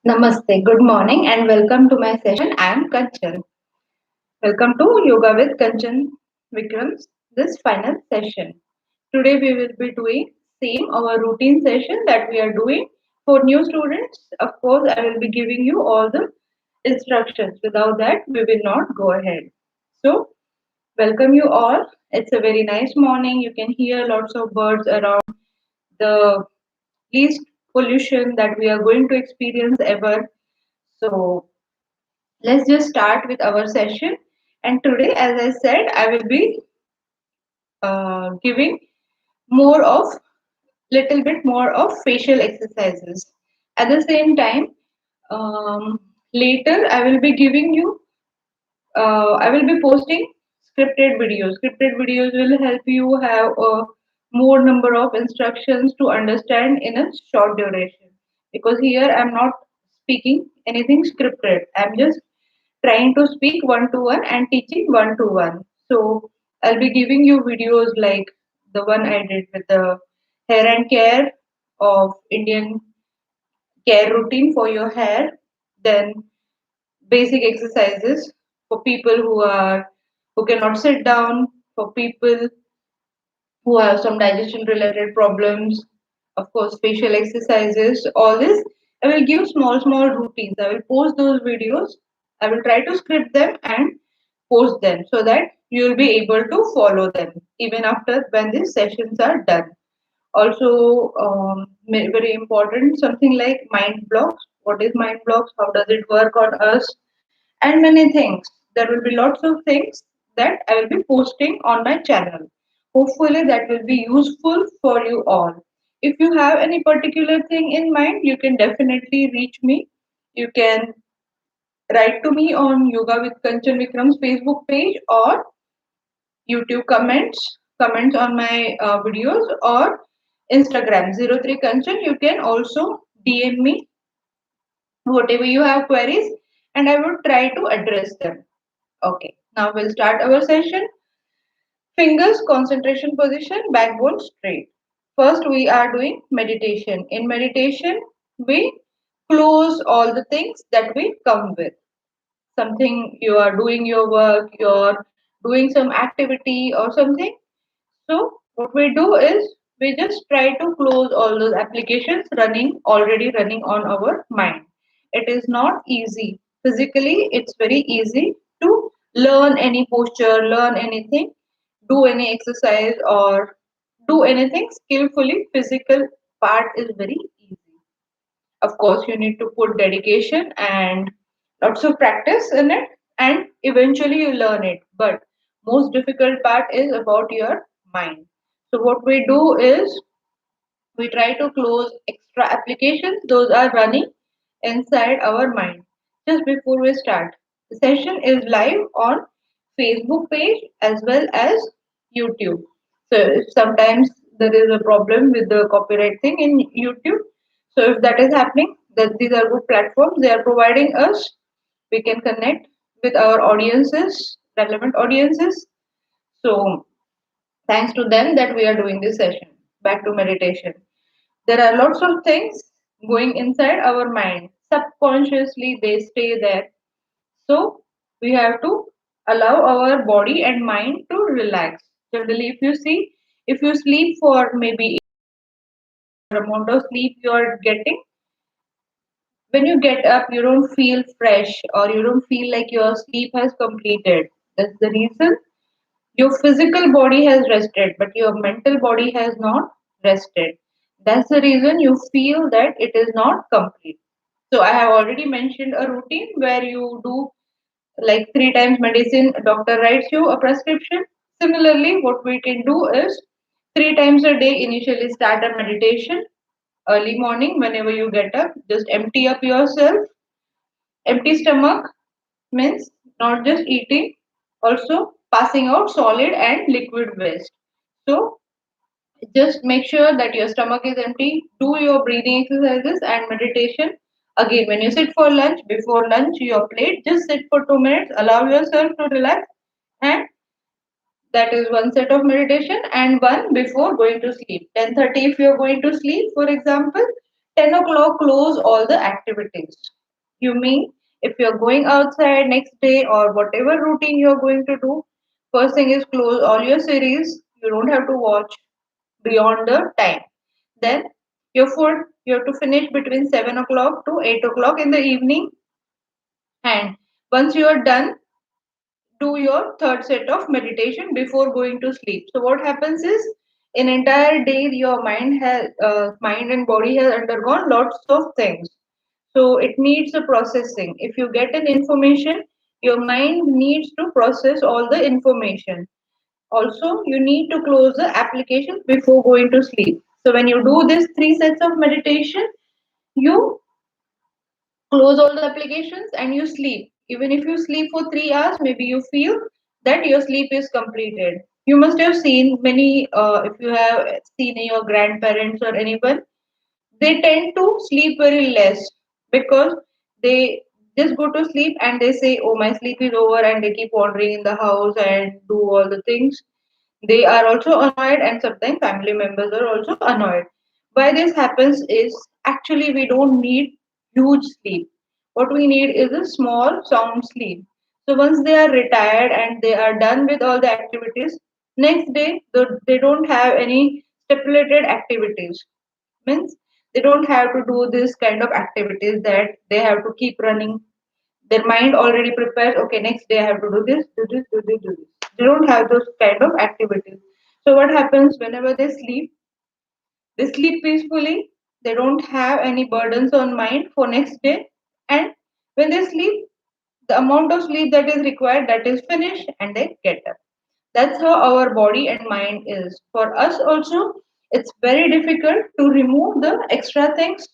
Namaste, good morning, and welcome to my session. I am Kanchan. Welcome to Yoga with Kanchan Vikram's this final session. Today we will be doing same our routine session that we are doing for new students. Of course, I will be giving you all the instructions. Without that, we will not go ahead. So, welcome you all. It's a very nice morning. You can hear lots of birds around the least pollution that we are going to experience ever. So, let's just start with our session. And today, as I said, I will be giving more of little bit more of facial exercises. At the same time, later I will be giving you I will be posting scripted videos. Scripted videos will help you have a more number of instructions to understand in a short duration. Because here I'm not speaking anything scripted. I'm just trying to speak one to one and teaching one to one. So I'll be giving you videos like the one I did with the hair and care of Indian care routine for your hair, then basic exercises for people who cannot sit down, for people who have some digestion related problems, of course facial exercises, all this. I will give small routines. I will post those videos. I will try to script them and post them so that you will be able to follow them even after when these sessions are done. Also, very important, something like mind blocks. What is mind blocks? How does it work on us? And many things. There will be lots of things that I will be posting on my channel. Hopefully, that will be useful for you all. If you have any particular thing in mind, you can definitely reach me. You can write to me on Yoga with Kanchan Vikram's Facebook page or YouTube comments on my videos or Instagram 03 Kanchan. You can also DM me whatever you have queries and I will try to address them. Okay, now we'll start our session. Fingers concentration position, backbone straight. First, we are doing meditation. In meditation, we close all the things that we come with. Something you are doing your work, you're doing some activity or something. So, what we do is we just try to close all those applications already running on our mind. It is not easy. Physically, it's very easy to learn any posture, learn anything, do any exercise, or do anything skillfully. Physical part is very easy. Of course, you need to put dedication and lots of practice in it, and eventually you learn it. But most difficult part is about your mind. So what we do is we try to close extra applications those are running inside our mind. Just before we start, the session is live on Facebook page as well as YouTube. So if sometimes there is a problem with the copyright thing in YouTube, so if that is happening, that these are good platforms. They are providing us. We can connect with our audiences, relevant audiences. So thanks to them that we are doing this session. Back to meditation. There are lots of things going inside our mind. Subconsciously, they stay there. So we have to allow our body and mind to relax. Generally, if you sleep for maybe amount of sleep you are getting, when you get up, you don't feel fresh or you don't feel like your sleep has completed. That's the reason your physical body has rested, but your mental body has not rested. That's the reason you feel that it is not complete. So I have already mentioned a routine where you do like 3 times medicine, doctor writes you a prescription. Similarly, what we can do is 3 times a day initially start a meditation early morning whenever you get up. Just empty up yourself. Empty stomach means not just eating, also passing out solid and liquid waste. So just make sure that your stomach is empty. Do your breathing exercises and meditation. Again, when you sit for lunch, before lunch, your plate, just sit for 2 minutes, allow yourself to relax, and that is one set of meditation and one before going to sleep. 10:30 if you're going to sleep, for example, 10 o'clock, close all the activities. You mean if you're going outside next day or whatever routine you're going to do, first thing is close all your series. You don't have to watch beyond the time. Then your food, you have to finish between 7 o'clock to 8 o'clock in the evening. And once you are done, do your third set of meditation before going to sleep. So what happens is in entire day your mind and body has undergone lots of things. So it needs a processing. If you get an information, your mind needs to process all the information. Also, you need to close the application before going to sleep. So when you do this three sets of meditation, you close all the applications and you sleep. Even if you sleep for 3 hours, maybe you feel that your sleep is completed. You must have seen many, if you have seen your grandparents or anyone, they tend to sleep very less because they just go to sleep and they say, oh, my sleep is over, and they keep wandering in the house and do all the things. They are also annoyed, and sometimes family members are also annoyed. Why this happens is actually we don't need huge sleep. What we need is a small sound sleep. So once they are retired and they are done with all the activities, next day they don't have any stipulated activities. Means they don't have to do this kind of activities that they have to keep running. Their mind already prepares, okay, next day I have to do this, do this, do this, do this. They don't have those kind of activities. So what happens whenever they sleep peacefully, they don't have any burdens on mind for next day. And when they sleep, the amount of sleep that is required, that is finished, and they get up. That's how our body and mind is. For us also, it's very difficult to remove the extra things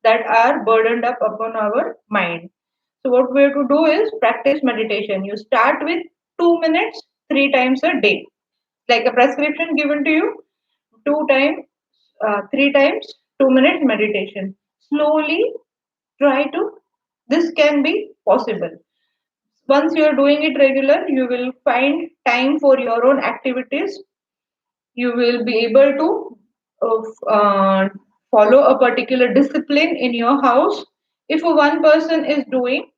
that are burdened up upon our mind. So what we have to do is practice meditation. You start with 2 minutes, three times a day, like a prescription given to you. Two times, three times, 2 minutes meditation. Slowly try to. This can be possible. Once you are doing it regular, you will find time for your own activities. You will be able to follow a particular discipline in your house. If one person is doing,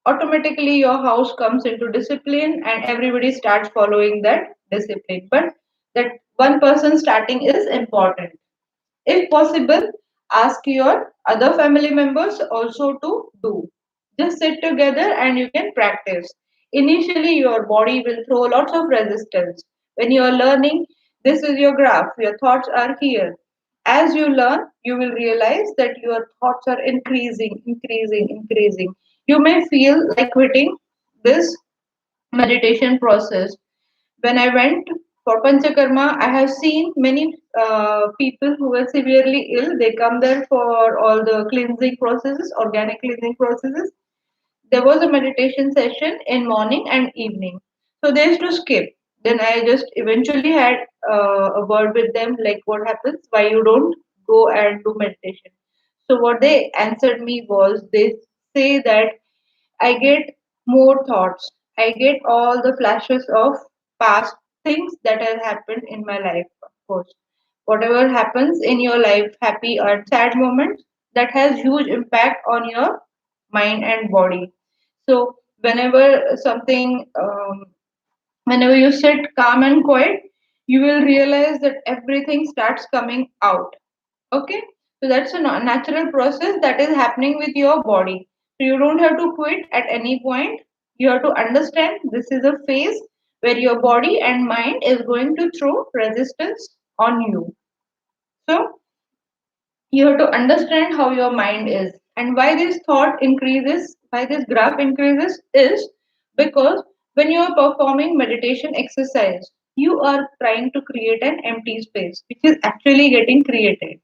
automatically your house comes into discipline and everybody starts following that discipline. But that one person starting is important. If possible, ask your other family members also to do. Just sit together and you can practice. Initially, your body will throw lots of resistance. When you are learning, this is your graph, your thoughts are here. As you learn, you will realize that your thoughts are increasing, increasing, increasing. You may feel like quitting this meditation process. When I went for Panchakarma, I have seen many people who were severely ill. They come there for all the cleansing processes, organic cleansing processes. There was a meditation session in morning and evening. So they used to skip. Then I just eventually had a word with them, like, what happens? Why you don't go and do meditation? So what they answered me was, they say that I get more thoughts. I get all the flashes of past things that have happened in my life, of course. Whatever happens in your life, happy or sad moments, that has huge impact on your mind and body. So whenever you sit calm and quiet, you will realize that everything starts coming out. Okay, so that's a natural process that is happening with your body. So you don't have to quit at any point. You have to understand this is a phase where your body and mind is going to throw resistance on you. So you have to understand how your mind is, and why this thought increases, why this graph increases is because when you are performing meditation exercise, you are trying to create an empty space which is actually getting created.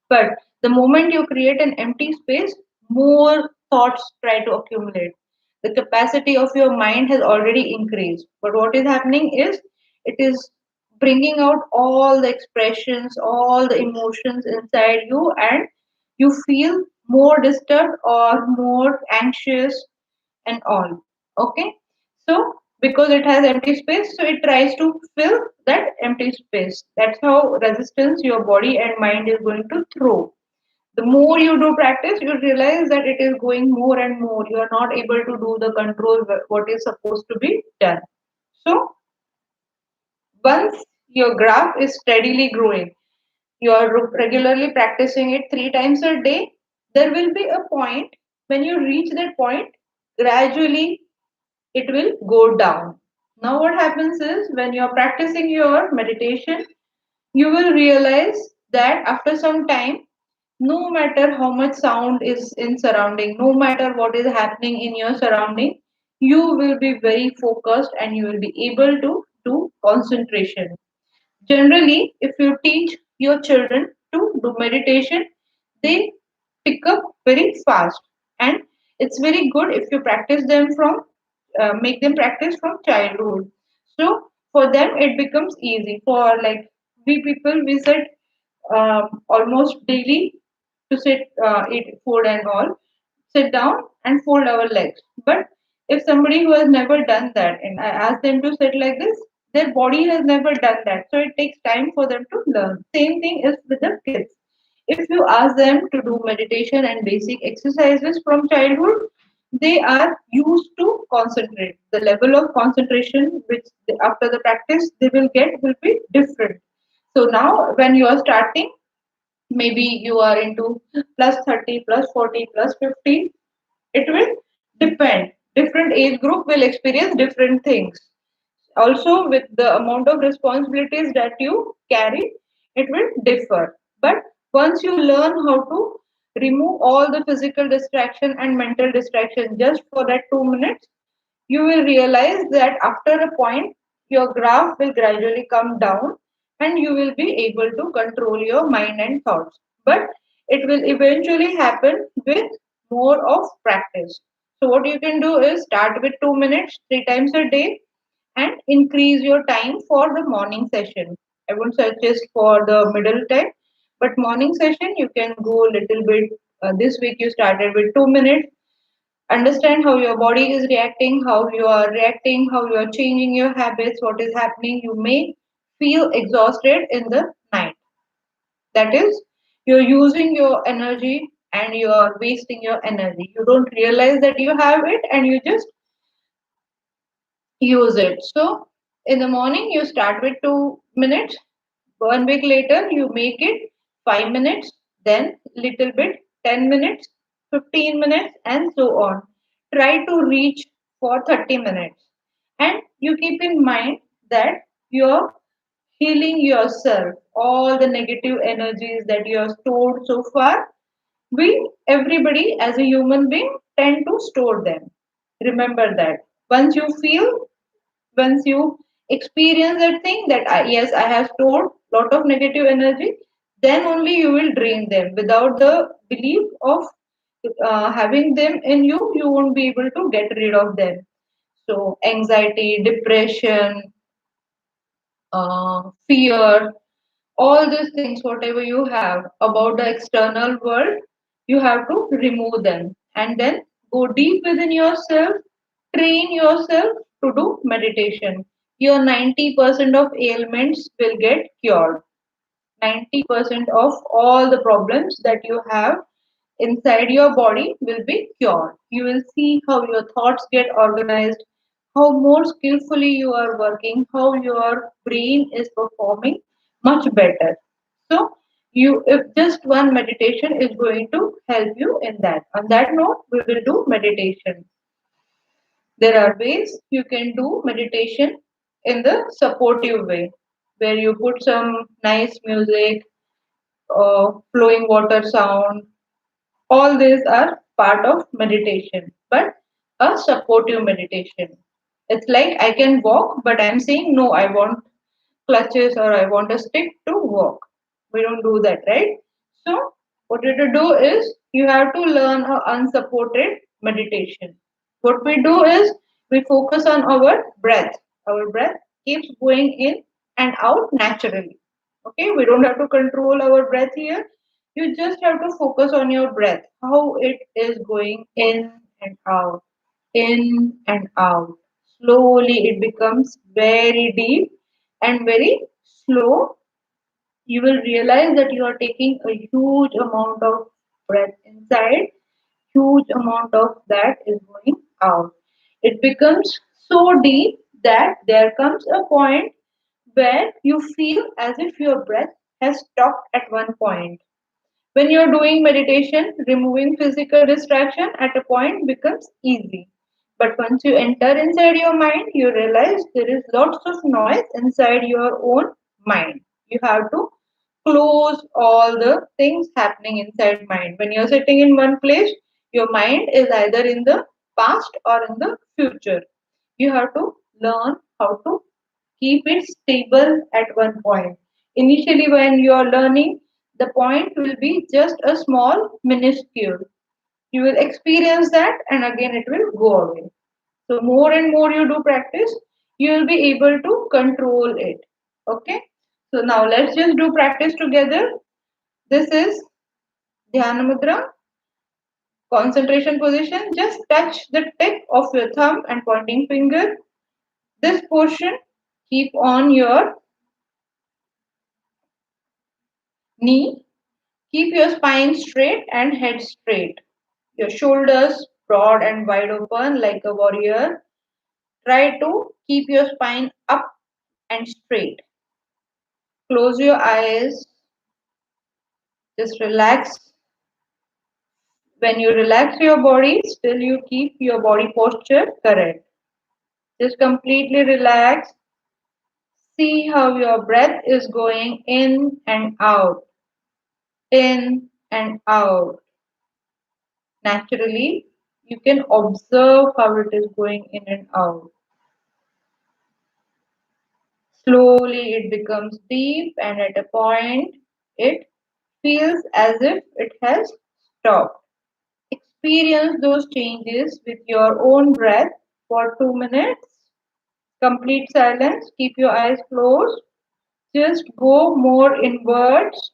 But the moment you create an empty space, more thoughts try to accumulate. The capacity of your mind has already increased. But what is happening is it is bringing out all the expressions, all the emotions inside you, and you feel more disturbed or more anxious and all. Okay? So, because it has empty space, so it tries to fill that empty space. That's how resistance your body and mind is going to throw. The more you do practice, you realize that it is going more and more. You are not able to do the control what is supposed to be done. So once your graph is steadily growing, you are regularly practicing it 3 times a day, there will be a point when you reach that point, gradually it will go down. Now, what happens is when you're practicing your meditation, you will realize that after some time, no matter how much sound is in surrounding, no matter what is happening in your surrounding, you will be very focused and you will be able to do concentration. Generally, if you teach your children to do meditation, they pick up very fast, and it's very good if you practice them from make them practice from childhood. So for them, it becomes easy. For like we people, we sit almost daily to sit, eat food and all, sit down and fold our legs. But if somebody who has never done that and I ask them to sit like this, their body has never done that. So it takes time for them to learn. Same thing is with the kids. If you ask them to do meditation and basic exercises from childhood, they are used to concentrate. The level of concentration which after the practice they will get will be different. So now when you are starting, maybe you are into plus 30, plus 40, plus 50, it will depend. Different age group will experience different things. Also, with the amount of responsibilities that you carry, it will differ. But once you learn how to remove all the physical distraction and mental distraction just for that 2 minutes, you will realize that after a point, your graph will gradually come down and you will be able to control your mind and thoughts. But it will eventually happen with more of practice. So, what you can do is start with 2 minutes 3 times a day and increase your time for the morning session. I won't suggest for the middle time, but morning session you can go a little bit. This week you started with 2 minutes. Understand how your body is reacting, how you are reacting, how you are changing your habits, what is happening. You may feel exhausted in the night. That is, you're using your energy and you are wasting your energy. You don't realize that you have it and you just use it. So, in the morning, you start with 2 minutes. 1 week later, you make it 5 minutes, then little bit 10 minutes, 15 minutes, and so on. Try to reach for 30 minutes. And you keep in mind that you're healing yourself. All the negative energies that you have stored so far, everybody as a human being, tend to store them. Remember that. Once you feel once you experience that thing that yes, I have stored lot of negative energy, then only you will drain them. Without the belief of having them in you, you won't be able to get rid of them. So anxiety, depression, fear, all these things, whatever you have about the external world, you have to remove them and then go deep within yourself, train yourself to do meditation. Your 90% of ailments will get cured. 90% of all the problems that you have inside your body will be cured. You will see how your thoughts get organized, how more skillfully you are working, how your brain is performing much better. So, if just one meditation is going to help you in that. On that note, we will do meditation. There are ways you can do meditation in the supportive way, where you put some nice music, flowing water sound, all these are part of meditation, but a supportive meditation. It's like I can walk, but I'm saying no, I want clutches or I want a stick to walk. We don't do that, right? So, what you have to do is you have to learn a unsupported meditation. What we do is we focus on our breath. Our breath keeps going in and out naturally. Okay, we don't have to control our breath here. You just have to focus on your breath, how it is going in and out, in and out. Slowly, it becomes very deep and very slow. You will realize that you are taking a huge amount of breath inside, huge amount of that is going out. It becomes so deep that there comes a point where you feel as if your breath has stopped at one point. When you're doing meditation, removing physical distraction at a point becomes easy. But once you enter inside your mind, you realize there is lots of noise inside your own mind. You have to close all the things happening inside mind. When you're sitting in one place, your mind is either in the past or in the future. You have to learn how to keep it stable at one point. Initially, when you are learning, the point will be just a small minuscule. You will experience that and again it will go away. So, more and more you do practice, you will be able to control it. Okay. So, now let's just do practice together. This is Dhyana Mudra, concentration position. Just touch the tip of your thumb and pointing finger. This portion, keep on your knee. Keep your spine straight and head straight. Your shoulders broad and wide open like a warrior. Try to keep your spine up and straight. Close your eyes. Just relax. When you relax your body, still you keep your body posture correct. Just completely relax. See how your breath is going in and out, in and out. Naturally, you can observe how it is going in and out. Slowly it becomes deep, and at a point, it feels as if it has stopped. Experience those changes with your own breath for 2 minutes. Complete silence. Keep your eyes closed. Just go more inwards.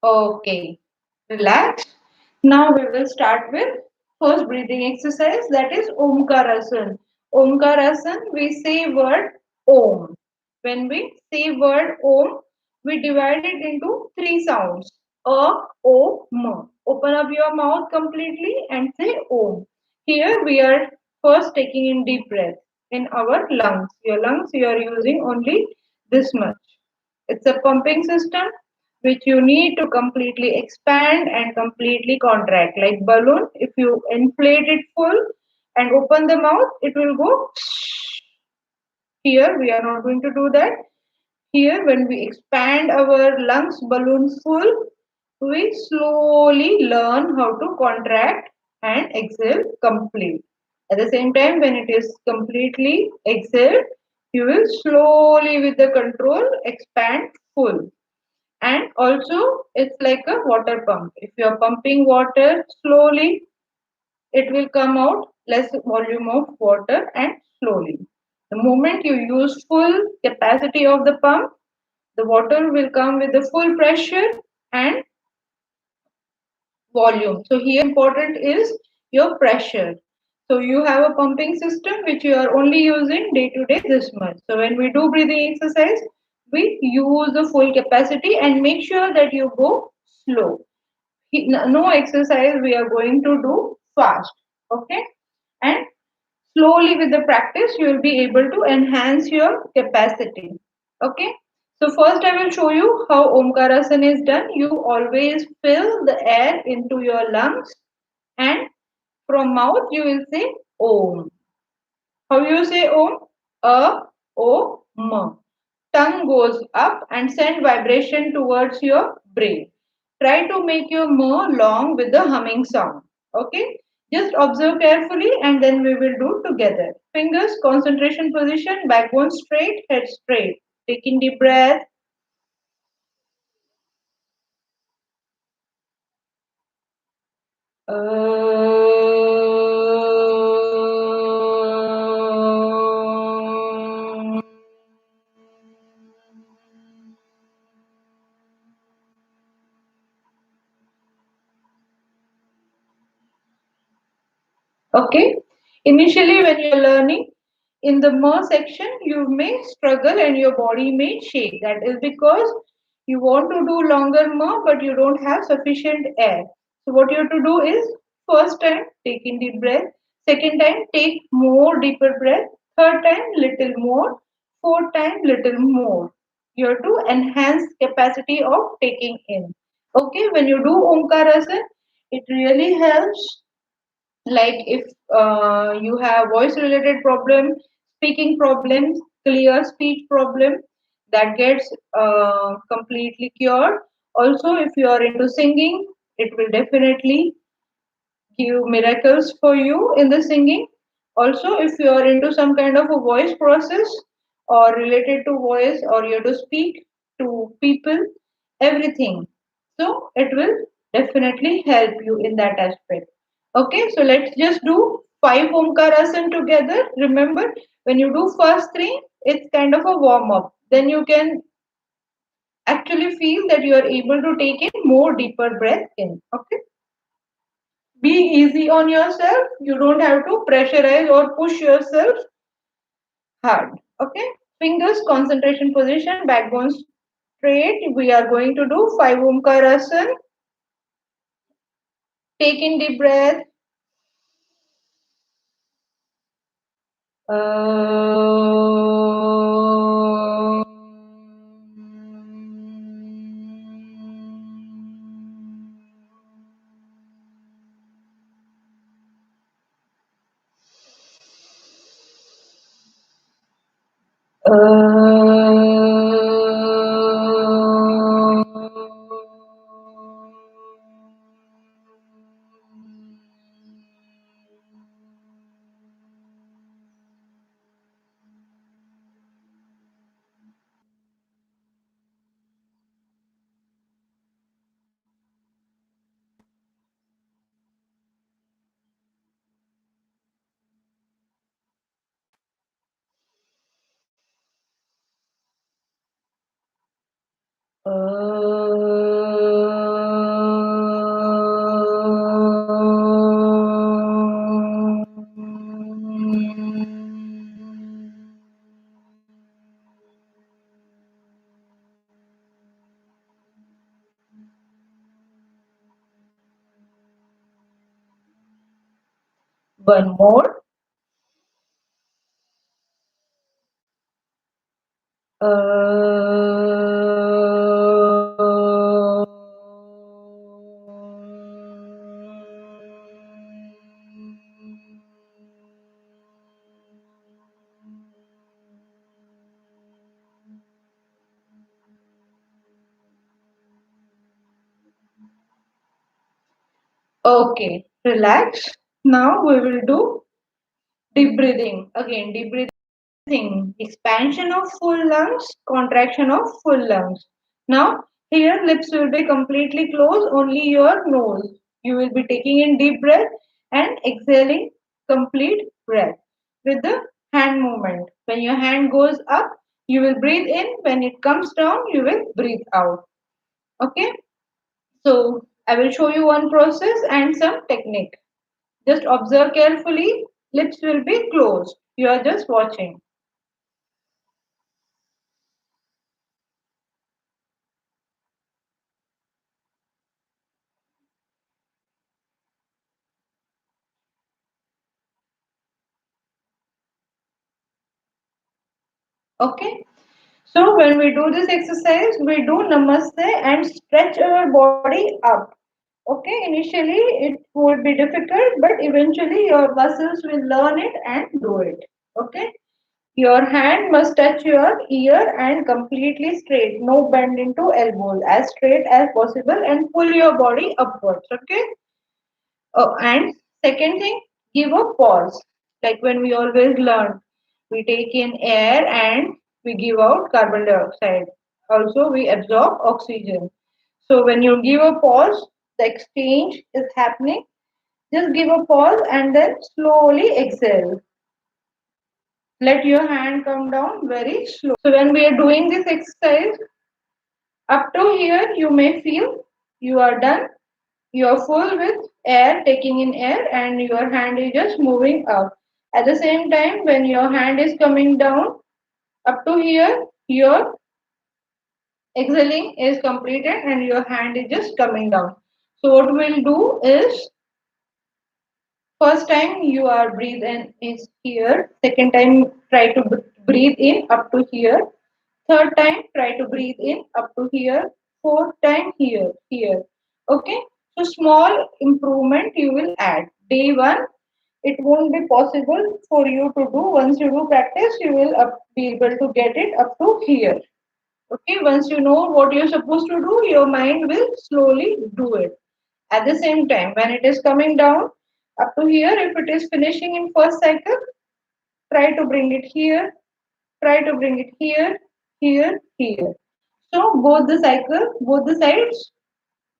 Okay, relax. Now we will start with first breathing exercise, that is Omkarasan. Omkarasan, we say word Om. When we say word Om, we divide it into three sounds. A, O, M. Open up your mouth completely and say Om. Here we are first taking in deep breath in our lungs. Your lungs you are using only this much. It's a pumping system which you need to completely expand and completely contract. Like balloon, if you inflate it full and open the mouth, it will go. Here we are not going to do that. Here when we expand our lungs balloon full, we slowly learn how to contract and exhale complete. At the same time, when it is completely exhaled, you will slowly with the control expand full. And also, it's like a water pump. If you are pumping water slowly, it will come out less volume of water and slowly. The moment you use full capacity of the pump, the water will come with the full pressure and volume. So here important is your pressure. So you have a pumping system which you are only using day to day this much. So when we do breathing exercise, we use the full capacity and make sure that you go slow. No exercise we are going to do fast. Okay. And slowly with the practice, you will be able to enhance your capacity. Okay. So first I will show you how Omkarasana is done. You always fill the air into your lungs and from mouth you will say Om. How you say Om? A, O, M. Tongue goes up and send vibration towards your brain. Try to make your M long with the humming sound. Okay? Just observe carefully and then we will do together. Fingers, concentration position, backbone straight, head straight. Taking deep breath. Okay. Initially, when you're learning in the mer section, you may struggle and your body may shake. That is because you want to do longer mer, but you don't have sufficient air. So, what you have to do is first time take in deep breath, second time take more deeper breath, third time little more, fourth time little more. You have to enhance capacity of taking in. Okay, when you do Omkarasana, it really helps like if you have voice related problem, speaking problems, clear speech problem, that gets completely cured. Also, if you are into singing, it will definitely give miracles for you in the singing. Also, if you are into some kind of a voice process or related to voice or you have to speak to people, everything. So it will definitely help you in that aspect. Okay, so let's just do five Omkarasana together. Remember, when you do first three, it's kind of a warm up. Then you can actually feel that you are able to take in more deeper breath in. Okay. Be easy on yourself. You don't have to pressurize or push yourself hard. Okay. Fingers, concentration position, backbone straight. We are going to do five Omkarasana. Take in deep breath. One more. Okay, relax. Now we will do deep breathing. Again, deep breathing. Expansion of full lungs, contraction of full lungs. Now, here lips will be completely closed, only your nose. You will be taking in deep breath and exhaling complete breath with the hand movement. When your hand goes up, you will breathe in. When it comes down, you will breathe out. Okay? So, I will show you one process and some technique. Just observe carefully. Lips will be closed. You are just watching. Okay. So when we do this exercise, we do namaste and stretch our body up. Okay. Initially, it would be difficult, but eventually your muscles will learn it and do it. Okay. Your hand must touch your ear and completely straight. No bend into elbows. As straight as possible and pull your body upwards. Okay. And second thing, give a pause. Like when we always learn, we take in air and we give out carbon dioxide. Also, we absorb oxygen. So when you give a pause, the exchange is happening. Just give a pause and then slowly exhale. Let your hand come down very slow. So when we are doing this exercise, up to here you may feel you are done. You are full with air, taking in air, and your hand is just moving up. At the same time, when your hand is coming down, up to here, your exhaling is completed and your hand is just coming down. So what we'll do is first time you are breathe in is here. Second time try to breathe in up to here. Third time try to breathe in up to here. Fourth time here, here. Okay. So small improvement you will add. Day one, it won't be possible for you to do. Once you do practice, you will be able to get it up to here. Okay. Once you know what you're supposed to do, your mind will slowly do it. At the same time, when it is coming down up to here, if it is finishing in first cycle, try to bring it here, try to bring it here, here, here. So both the cycle, both the sides,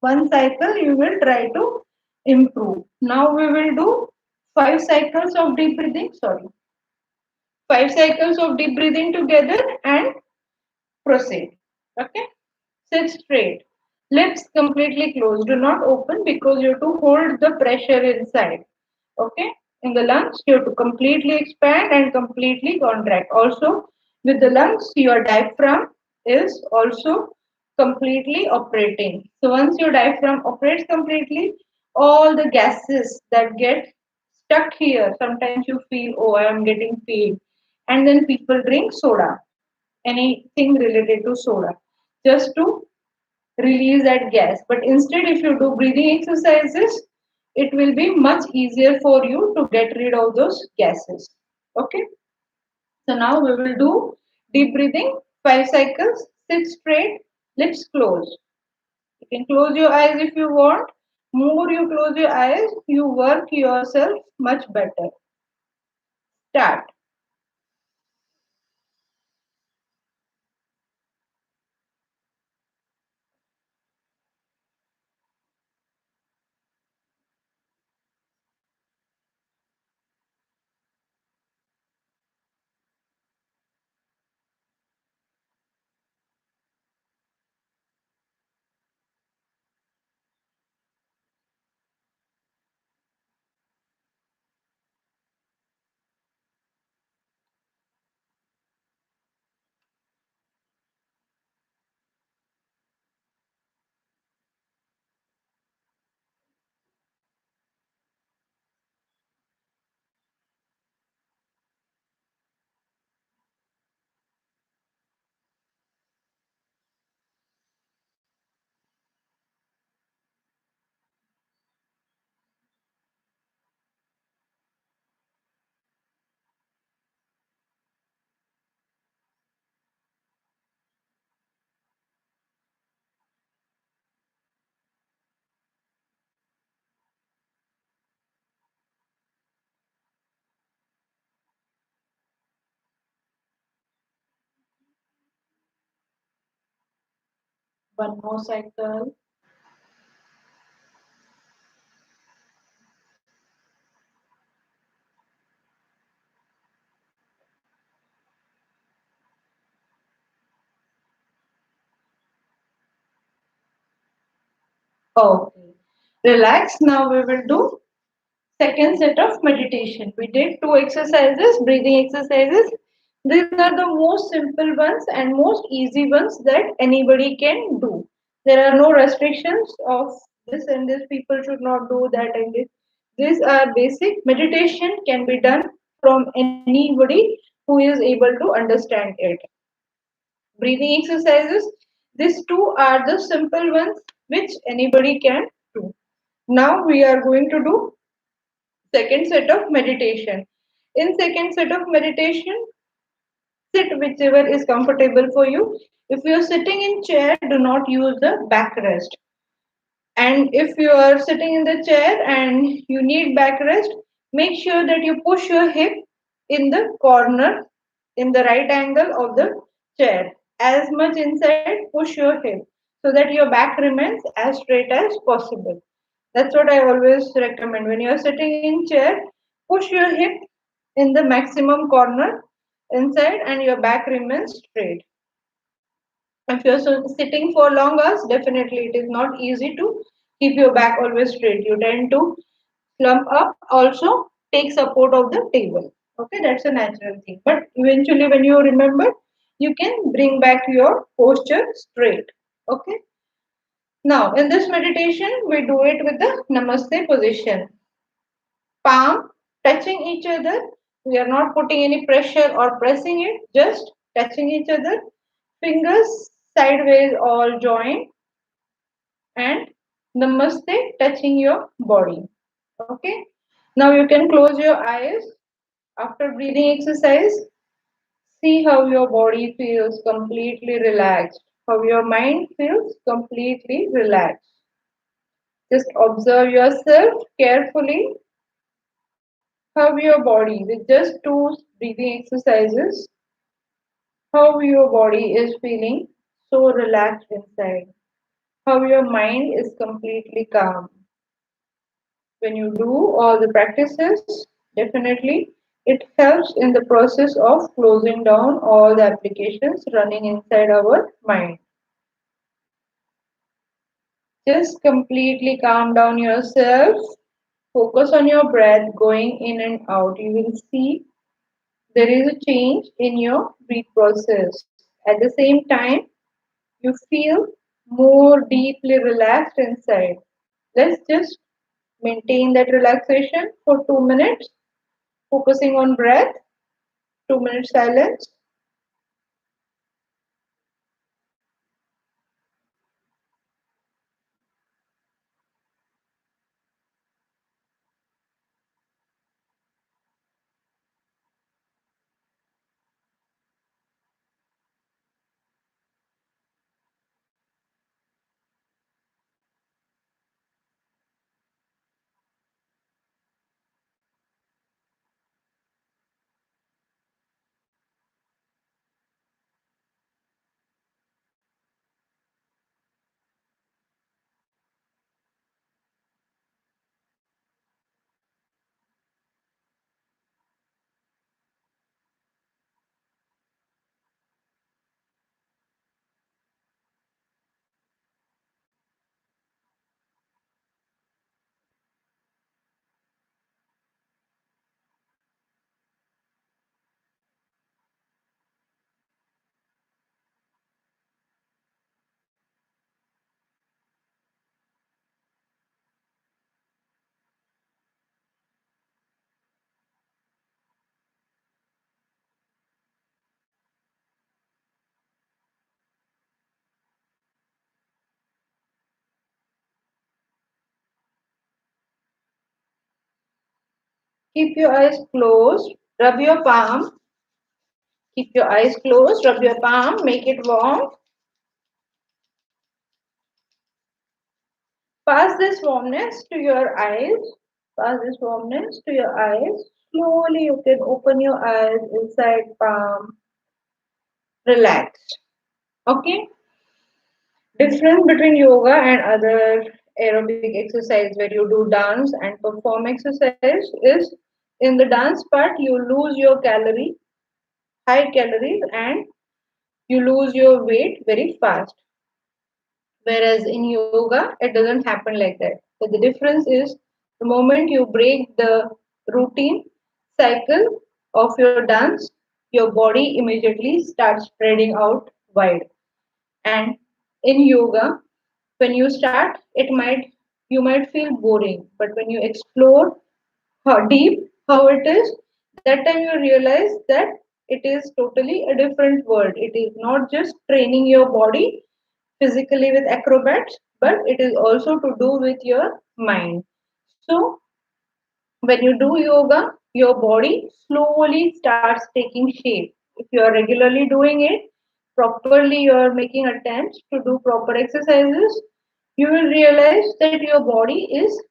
one cycle you will try to improve. Now we will do 5 cycles of deep breathing. Sorry, 5 cycles of deep breathing together and proceed. Okay. Sit straight. Lips completely closed. Do not open because you have to hold the pressure inside. Okay. In the lungs, you have to completely expand and completely contract. Also, with the lungs, your diaphragm is also completely operating. So once your diaphragm operates completely, all the gases that get stuck here, sometimes you feel, oh, I am getting pain. And then people drink soda, anything related to soda, just to release that gas. But instead, if you do breathing exercises, it will be much easier for you to get rid of those gases. Okay. So now we will do deep breathing, 5 cycles, sit straight, lips closed. You can close your eyes if you want. More you close your eyes, you work yourself much better. Start. One more cycle. Okay. Relax. Now we will do second set of meditation. We did 2 exercises, breathing exercises. These are the most simple ones and most easy ones that anybody can do. There are no restrictions of this and this people should not do that and this. These are basic. Meditation can be done from anybody who is able to understand it. Breathing exercises, these two are the simple ones which anybody can do. Now we are going to do second set of meditation. In second set of meditation, sit whichever is comfortable for you. If you're sitting in chair, do not use the backrest. And if you are sitting in the chair and you need backrest, make sure that you push your hip in the corner, in the right angle of the chair. As much inside, push your hip so that your back remains as straight as possible. That's what I always recommend. When you're sitting in chair, push your hip in the maximum corner inside and your back remains straight. If you're sitting for long hours, definitely it is not easy to keep your back always straight. You tend to slump up, also take support of the table. Okay, that's a natural thing. But eventually, when you remember, you can bring back your posture straight. Okay, now in this meditation, we do it with the Namaste position. Palm touching each other. We are not putting any pressure or pressing it, just touching each other. Fingers sideways all joined and namaste touching your body. Okay. Now you can close your eyes after breathing exercise. See how your body feels completely relaxed, how your mind feels completely relaxed. Just observe yourself carefully, how your body, with just two breathing exercises, how your body is feeling so relaxed inside, how your mind is completely calm. When you do all the practices, definitely it helps in the process of closing down all the applications running inside our mind. Just completely calm down yourself. Focus on your breath going in and out. You will see there is a change in your breath process. At the same time, you feel more deeply relaxed inside. Let's just maintain that relaxation for 2 minutes, focusing on breath. 2 minutes silence. Keep your eyes closed. Rub your palm. Keep your eyes closed. Rub your palm. Make it warm. Pass this warmness to your eyes. Pass this warmness to your eyes. Slowly you can open your eyes inside palm. Relaxed. Okay. Difference between yoga and other aerobic exercise where you do dance and perform exercise is in the dance part you lose your high calories and you lose your weight very fast. Whereas in yoga, it doesn't happen like that. So the difference is the moment you break the routine cycle of your dance, your body immediately starts spreading out wide. And in yoga, when you start, it might you might feel boring, but when you explore how deep how it is, that time you realize that it is totally a different world. It is not just training your body physically with acrobats, but it is also to do with your mind. So when you do yoga, your body slowly starts taking shape. if you are regularly doing it properly, you are making attempts to do proper exercises, you will realize that your body is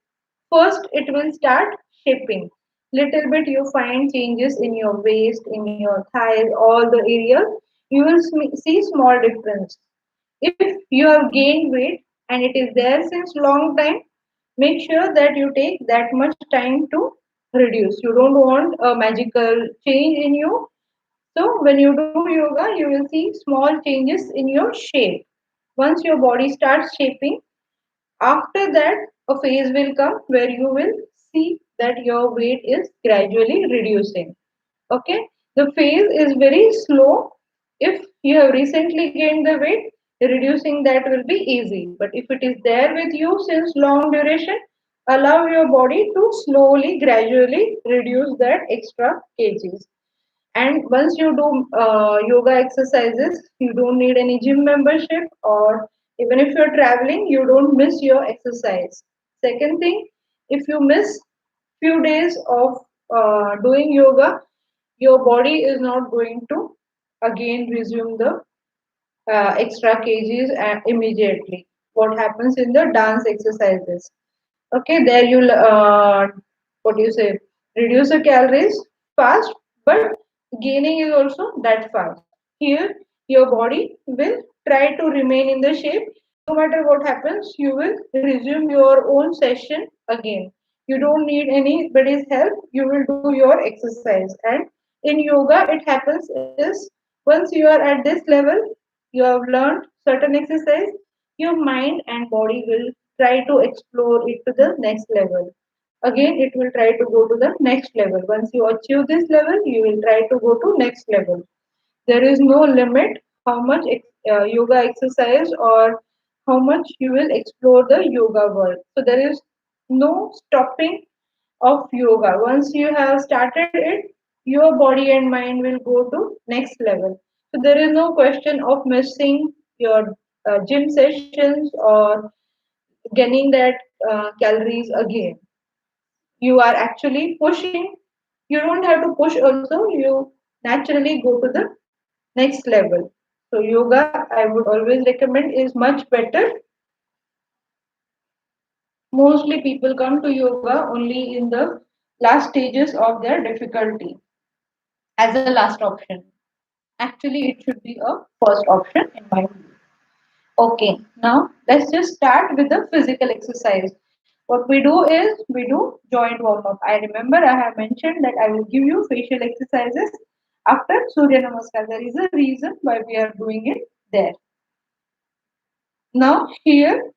first, it will start shaping. Little bit you find changes in your waist, in your thighs, all the areas. You will see small difference. If you have gained weight and it is there since long time, make sure that you take that much time to reduce. You don't want a magical change in you. So when you do yoga, you will see small changes in your shape. Once your body starts shaping, after that, a phase will come where you will see that your weight is gradually reducing. Okay, the phase is very slow. If you have recently gained the weight, reducing that will be easy. But if it is there with you since long duration, allow your body to slowly, gradually reduce that extra kgs. And once you do yoga exercises, you don't need any gym membership, or even if you're traveling, you don't miss your exercise. Second thing, if you miss few days of doing yoga, your body is not going to again resume the extra kgs immediately. What happens in the dance exercises? Okay, there you'll what do you say? Reduce the calories fast, but gaining is also that fast. Here, your body will try to remain in the shape. No matter what happens, you will resume your own session again. You don't need anybody's help. You will do your exercise. And in yoga, it happens is once you are at this level, you have learned certain exercise, your mind and body will try to explore it to the next level. Again, it will try to go to the next level. Once you achieve this level, you will try to go to next level. There is no limit how much yoga exercise or how much you will explore the yoga world. So there is no stopping of yoga. Once you have started it, your body and mind will go to next level. So there is no question of missing your gym sessions or gaining that calories again. You are actually pushing. You don't have to push also. You naturally go to the next level. So yoga, I would always recommend, is much better. Mostly people come to yoga only in the last stages of their difficulty as a last option. Actually, it should be a first option in my view. Okay, now let's just start with the physical exercise. What we do is we do joint warm up. I remember I have mentioned that I will give you facial exercises after Surya Namaskar. There is a reason why we are doing it there. Now, here,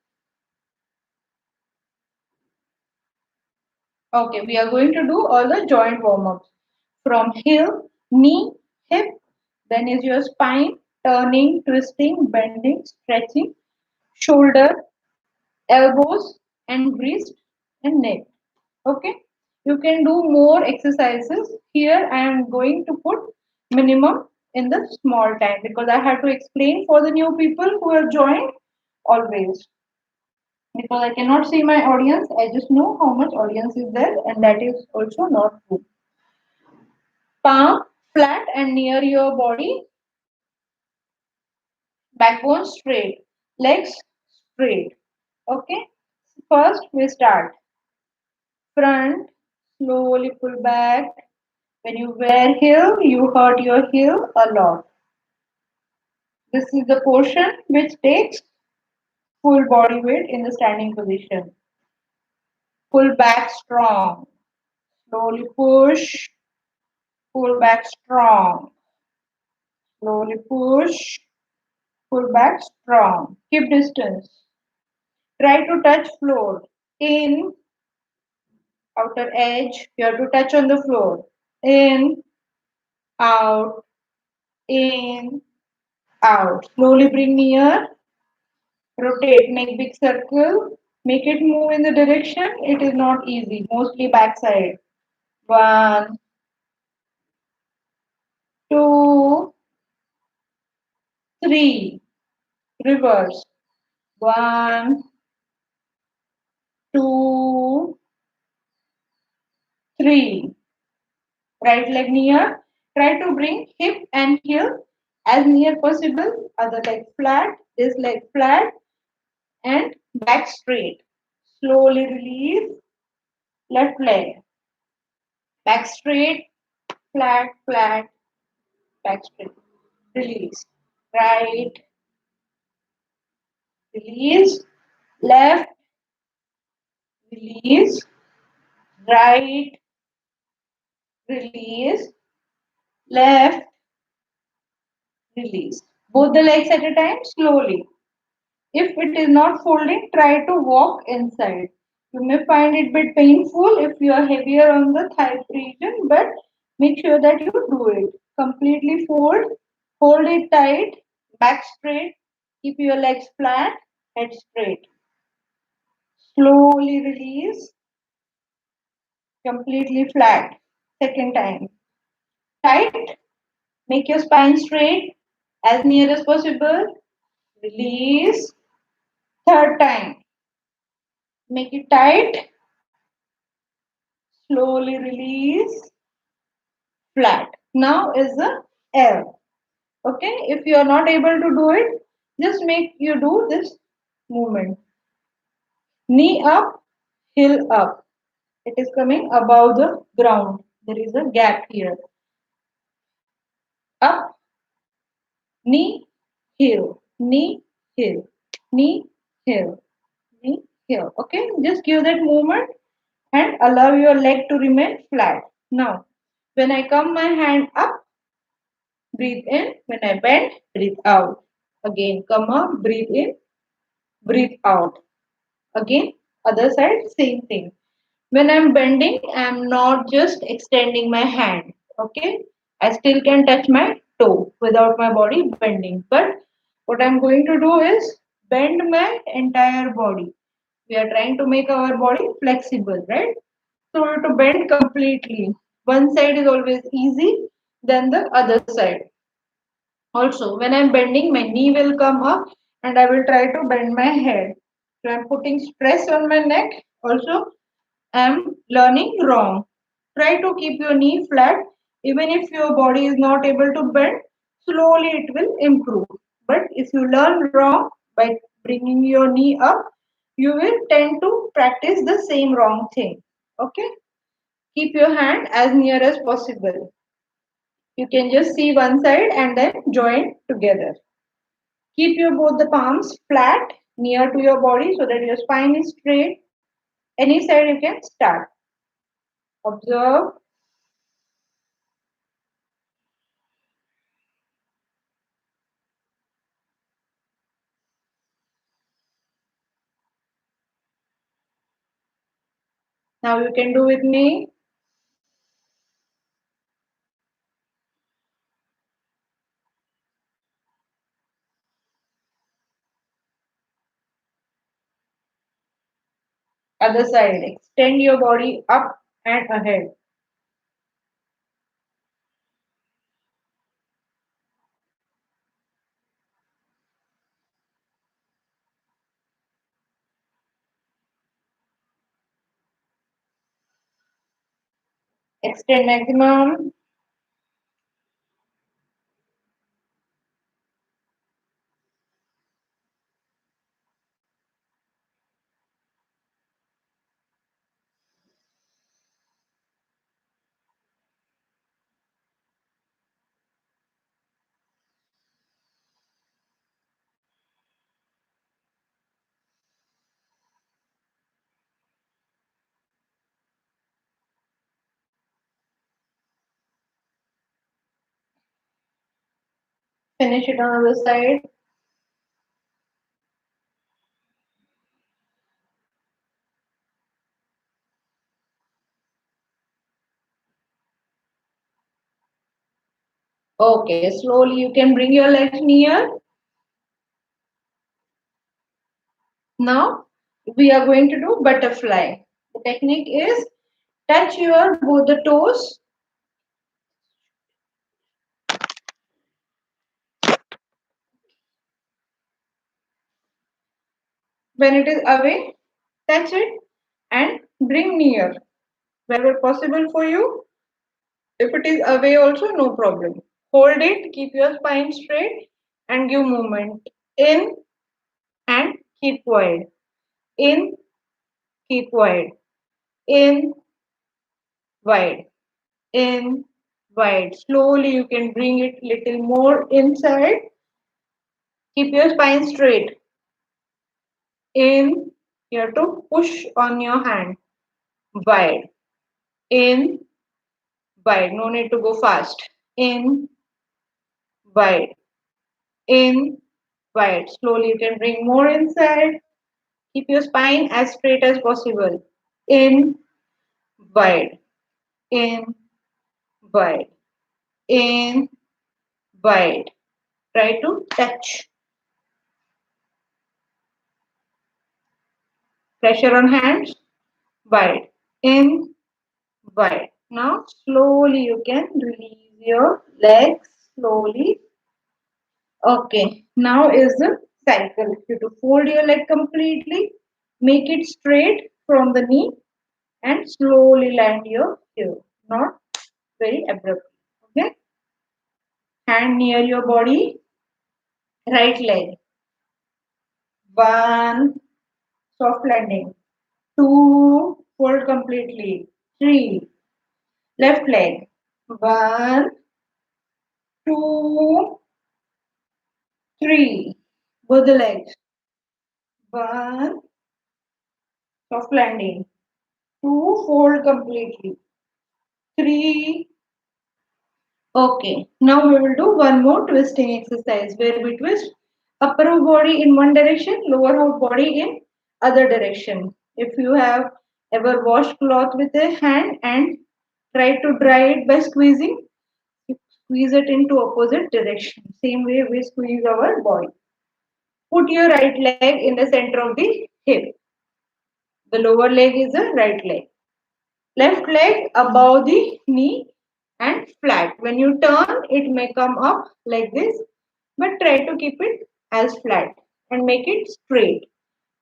okay, we are going to do all the joint warm ups from heel, knee, hip, then is your spine, turning, twisting, bending, stretching, shoulder, elbows, and wrist and neck. Okay, you can do more exercises. Here I am going to put minimum in the small time because I have to explain for the new people who have joined always, because I cannot see my audience. I just know how much audience is there, and that is also not true. Palm flat and near your body, backbone straight, legs straight. Okay, first we start front, slowly pull back. When you wear heel, you hurt your heel a lot. This is the portion which takes full body weight in the standing position. Pull back strong. Slowly push. Pull back strong. Slowly push. Pull back strong. Keep distance. Try to touch floor. In, outer edge. You have to touch on the floor. In, out, in, out. Slowly bring near. Rotate, make big circle, make it move in the direction. It is not easy, mostly backside. One, two, three. Reverse. One, two, three. Right leg near. Try to bring hip and heel as near possible. Other leg flat, this leg flat, and back straight. Slowly release left leg. Back straight, flat, flat, back straight. Release. Right, release. Left, release. Right, release. Left, release. Both the legs at a time, slowly. If it is not folding, try to walk inside. You may find it a bit painful if you are heavier on the thigh region, but make sure that you do it. Completely fold, hold it tight, back straight, keep your legs flat, head straight. Slowly release, completely flat. Second time. Tight, make your spine straight as near as possible. Release. Third time. Make it tight. Slowly release. Flat. Now is the L. Okay. If you are not able to do it, just make you do this movement. Knee up, heel up. It is coming above the ground. There is a gap here. Up, knee, heel, knee, heel, knee, heel, knee, heel. Okay. Just give that movement and allow your leg to remain flat. Now, when I come my hand up, breathe in. When I bend, breathe out. Again, come up, breathe in, breathe out. Again, other side, same thing. When I'm bending, I'm not just extending my hand. Okay, I still can touch my toe without my body bending. But what I'm going to do is bend my entire body. We are trying to make our body flexible, right? So we have to bend completely. One side is always easy, then the other side. Also, when I'm bending, my knee will come up and I will try to bend my head. So I'm putting stress on my neck. Also, I'm learning wrong. Try to keep your knee flat. Even if your body is not able to bend, slowly it will improve. But if you learn wrong by bringing your knee up, you will tend to practice the same wrong thing. Okay? Keep your hand as near as possible. You can just see one side and then join together. Keep your both the palms flat near to your body so that your spine is straight. Any side you can start. Observe. Now you can do with me. Other side. Extend your body up and ahead. Extend maximum. Finish it on the other side. Okay, slowly you can bring your legs near. Now we are going to do butterfly. The technique is touch your both the toes. When it is away, touch it and bring near. Wherever possible for you, If it is away also, no problem. Hold it, keep your spine straight and give movement. In and keep wide. In, keep wide. In, wide. In, wide. Slowly you can bring it little more inside. Keep your spine straight. In, you have to push on your hand. Wide. In, wide. No need to go fast. In, wide. In, wide. Slowly you can bring more inside. Keep your spine as straight as possible. In, wide. In, wide. In, wide. Try to touch. Pressure on hands. Wide. In, wide. Now slowly you can release your legs slowly. Okay. Now is the cycle. You have to fold your leg completely. Make it straight from the knee and slowly land your heel. Not very abruptly. Okay. Hand near your body. Right leg. One. Soft landing. Two. Fold completely. Three. Left leg. One. Two. Three. Both the legs. One. Soft landing. Two. Fold completely. Three. Okay. Now we will do one more twisting exercise where we twist upper half body in one direction, lower half body in other direction. If you have ever washed cloth with a hand and try to dry it by squeezing, you squeeze it into opposite direction. Same way we squeeze our body. Put your right leg in the center of the hip. The lower leg is the right leg. Left leg above the knee and flat. When you turn, it may come up like this, but try to keep it as flat and make it straight.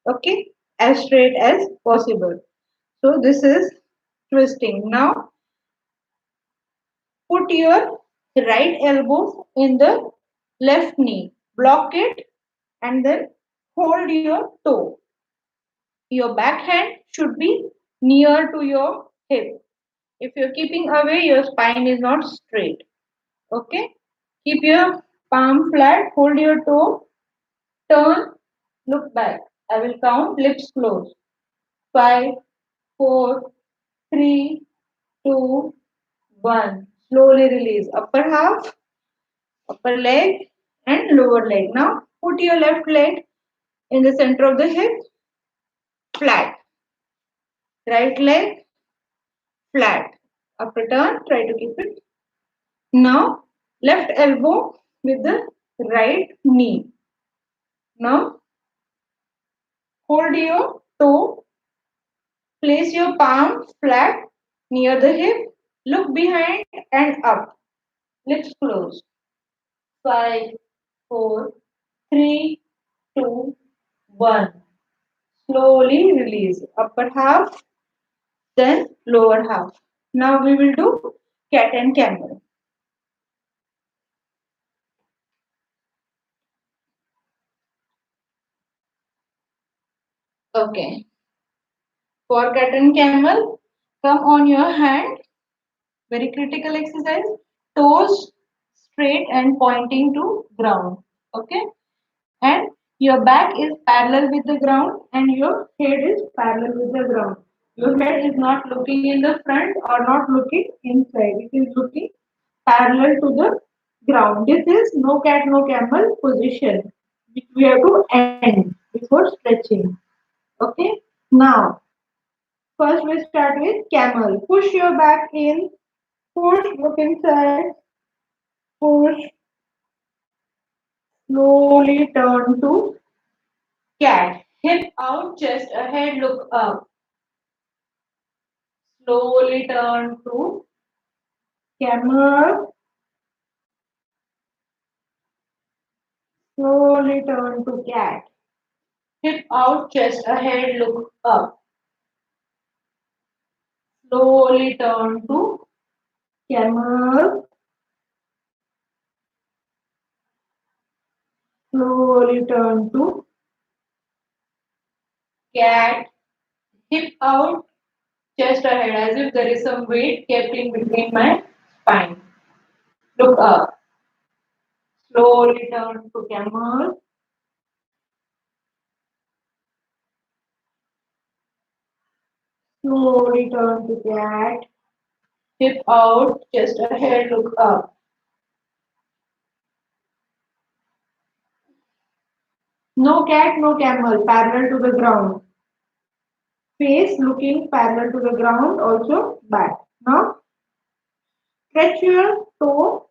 Okay, as straight as possible. So this is twisting. Now put your right elbow in the left knee. Block it and then hold your toe. Your back hand should be near to your hip. If you're keeping away, your spine is not straight. Okay? Keep your palm flat, hold your toe, turn, look back. I will count, lips closed. Five, four, three, two, one. Slowly release. Upper half, upper leg, and lower leg. Now put your left leg in the center of the hip, flat. Right leg, flat. Upper turn, try to keep it. Now left elbow with the right knee. Now hold your toe, place your palm flat near the hip, look behind and up. Lips closed. Five, four, three, two, one. Slowly release. Upper half, then lower half. Now we will do cat and camel. Okay. For cat and camel, come on your hand. Very critical exercise. Toes straight and pointing to ground. Okay. And your back is parallel with the ground and your head is parallel with the ground. Your head is not looking in the front or not looking inside. It is looking parallel to the ground. This is no cat, no camel position, which we have to end before stretching. Okay. Now, first we start with camel. Push your back in, push, look inside, push, slowly turn to cat. Hip out, chest ahead, look up. Slowly turn to camel. Slowly turn to cat. Hip out, chest ahead, look up. Slowly turn to camel, slowly turn to cat, hip out, chest ahead as if there is some weight kept in between my spine. Look up, slowly turn to camel, slowly turn to cat, hip out, chest ahead, look up. No cat, no camel, parallel to the ground. Face looking parallel to the ground, also back. Now stretch your toe,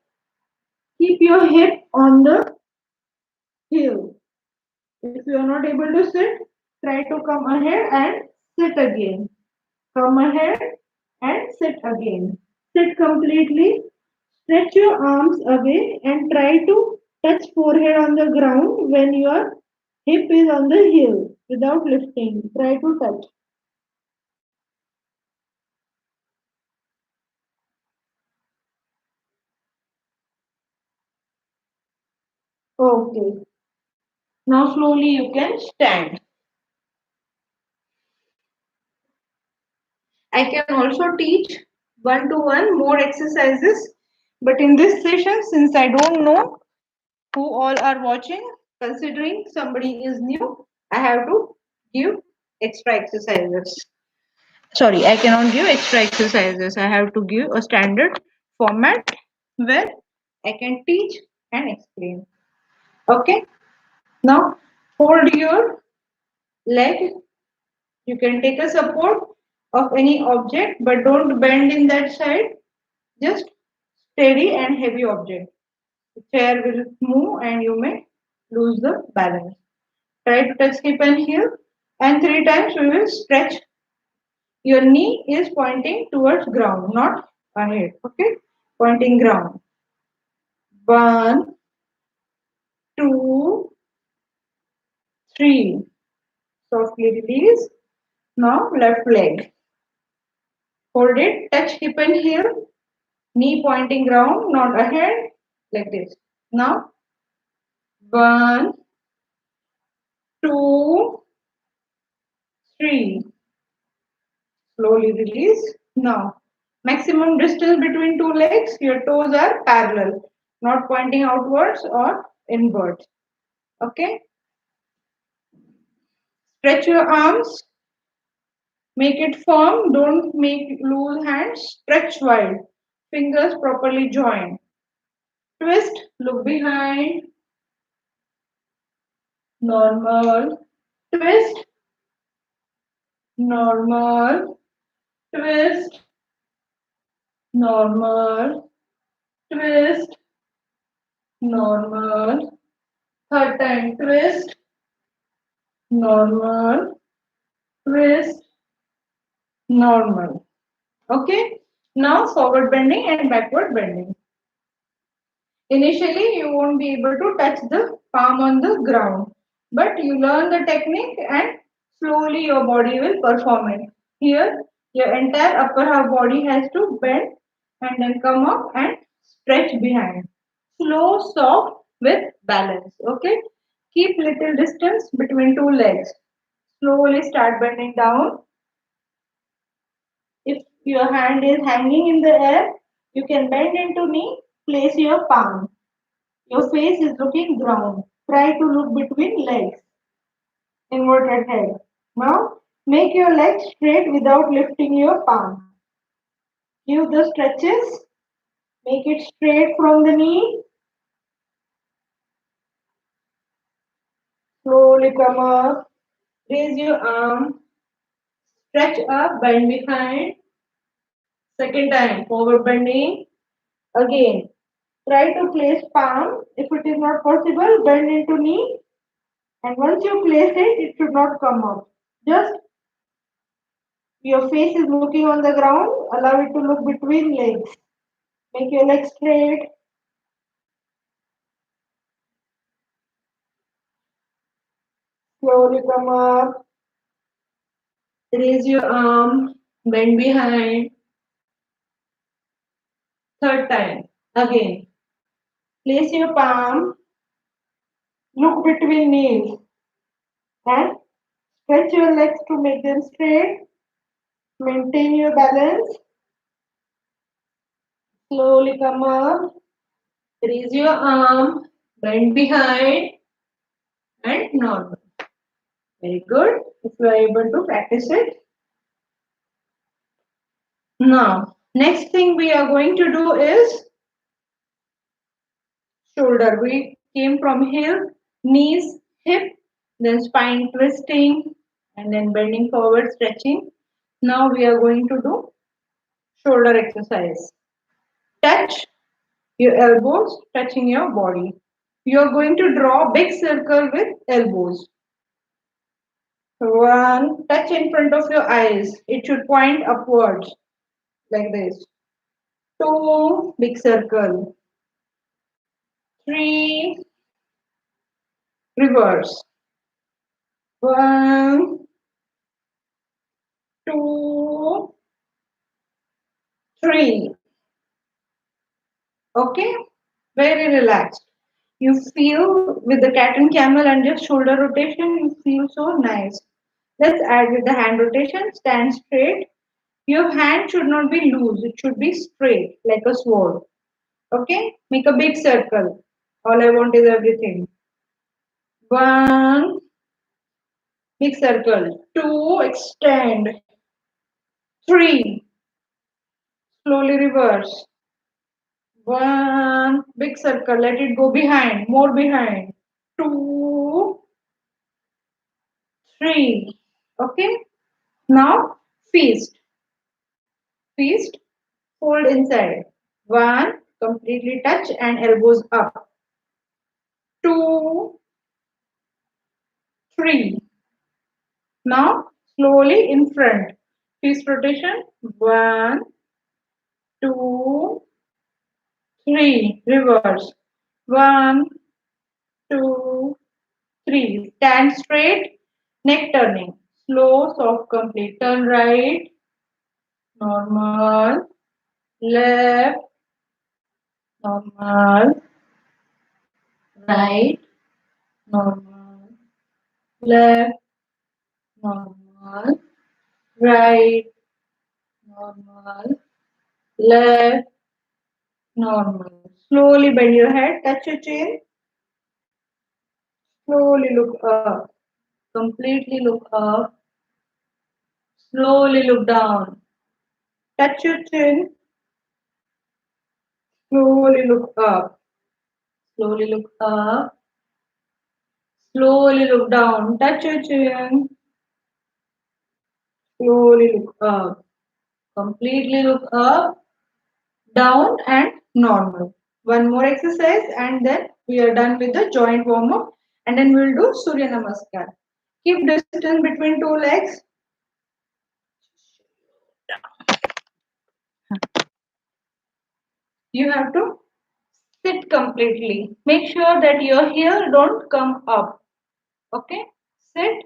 keep your hip on the heel. If you are not able to sit, try to come ahead and sit again. Come ahead and sit again. Sit completely. Stretch your arms away and try to touch forehead on the ground when your hip is on the heel without lifting. Try to touch. Okay. Now slowly you can stand. I can also teach one to one more exercises, but in this session, since I don't know who all are watching, considering somebody is new, I have to give extra exercises. Sorry, I cannot give extra exercises. I have to give a standard format where I can teach and explain. Okay, now hold your leg. You can take a support of any object, but don't bend in that side. Just steady and heavy object. The chair will move and you may lose the balance. Try to touch hip and heel, and three times we will stretch. Your knee is pointing towards ground, not ahead. Okay, pointing ground. One, two, three. Softly release. Now left leg. Hold it. Touch hip and heel. Knee pointing ground, not ahead. Like this. Now one, two, three. Slowly release. Now, maximum distance between two legs, your toes are parallel, not pointing outwards or inwards. Okay? Stretch your arms, make it firm, don't make loose hands, stretch wide. Fingers properly joined. Twist, look behind, normal, twist, normal, twist, normal, twist, normal. Third time, twist, normal, twist, normal. Okay. Now forward bending and backward bending. Initially, you won't be able to touch the palm on the ground, but you learn the technique and slowly your body will perform it. Here, your entire upper half body has to bend and then come up and stretch behind. Slow, soft with balance. Okay. Keep little distance between two legs. Slowly start bending down. If your hand is hanging in the air, you can bend into knee, place your palm. Your face is looking ground. Try to look between legs, inverted head. Now, make your legs straight without lifting your palm. Give the stretches. Make it straight from the knee. Slowly come up. Raise your arm. Stretch up, bend behind. Second time, forward bending. Again, try to place palm. If it is not possible, bend into knee. And once you place it, it should not come up. Just your face is looking on the ground. Allow it to look between legs. Make your legs straight. Slowly come up. Raise your arm. Bend behind. Third time. Again. Place your palm, look between knees, and stretch your legs to make them straight. Maintain your balance. Slowly come up. Raise your arm. Bend behind. And normal. Very good. If you are able to practice it. Now, next thing we are going to do is shoulder. We came from heel, knees, hip, then spine twisting, and then bending forward, stretching. Now we are going to do shoulder exercise. Touch your elbows, touching your body. You are going to draw big circle with elbows. One, touch in front of your eyes. It should point upwards like this. Two, big circle. Three, reverse. One, two, three. Okay, very relaxed. You feel with the cat and camel and just shoulder rotation, you feel so nice. Let's add with the hand rotation. Stand straight. Your hand should not be loose, it should be straight like a sword. Okay, make a big circle. All I want is everything. One, big circle. Two, extend. Three, slowly reverse. One, big circle. Let it go behind, more behind. Two, three. Okay, now feast. Feast, fold inside. One, completely touch and elbows up. Two, three. Now slowly in front. Feast rotation. One, two, three. Reverse. One, two, three. Stand straight. Neck turning. Slow, soft, complete. Turn right. Normal. Left. Normal. Right. Normal. Left. Normal. Right. Normal. Left. Normal. Slowly bend your head. Touch your chin. Slowly look up. Completely look up. Slowly look down. Touch your chin. Slowly look up. Slowly look up. Slowly look down. Touch your chin. Slowly look up. Completely look up, down, and normal. One more exercise, and then we are done with the joint warm up. And then we'll do Surya Namaskar. Keep distance between two legs. You have to sit completely. Make sure that your heel don't come up. Okay? Sit,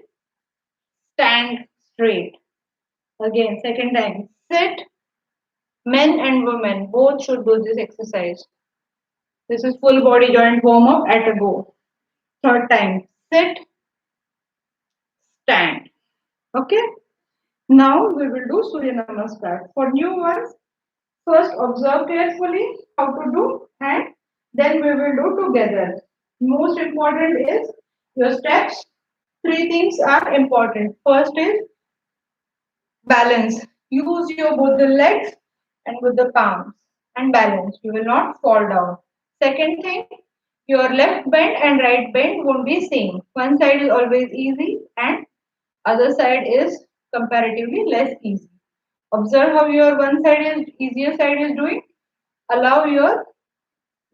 stand straight. Again, second time. Sit. Men and women both should do this exercise. This is full body joint warm up at a go. Third time. Sit, stand. Okay? Now we will do Surya Namaskar. For new ones, first observe carefully how to do and then we will do together. Most important is your steps. Three things are important. First is balance. Use your both the legs and with the palms and balance. You will not fall down. Second thing, your left bend and right bend won't be same. One side is always easy and other side is comparatively less easy. Observe how your one side is easier side is doing. Allow your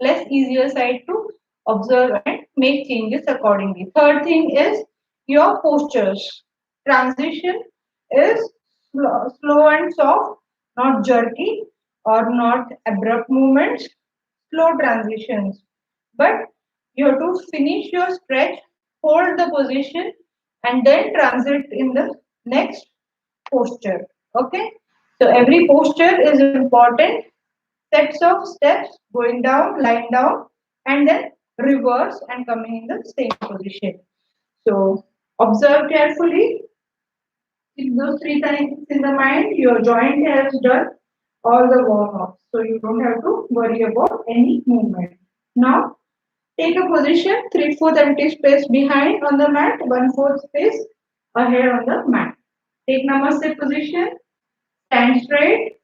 less easier side to observe and make changes accordingly. Third thing is your postures. Transition is slow and soft, not jerky or not abrupt movements. Slow transitions. But you have to finish your stretch, hold the position, and then transit in the next posture. Okay, so every posture is important. sets of steps going down, lying down, and then reverse and coming in the same position. So observe carefully. Keep those three things in the mind. Your joint has done all the warm up, so you don't have to worry about any movement. Now take a position, 3/4 empty space behind on the mat, 1/4 space ahead on the mat. Take namaste position, stand straight.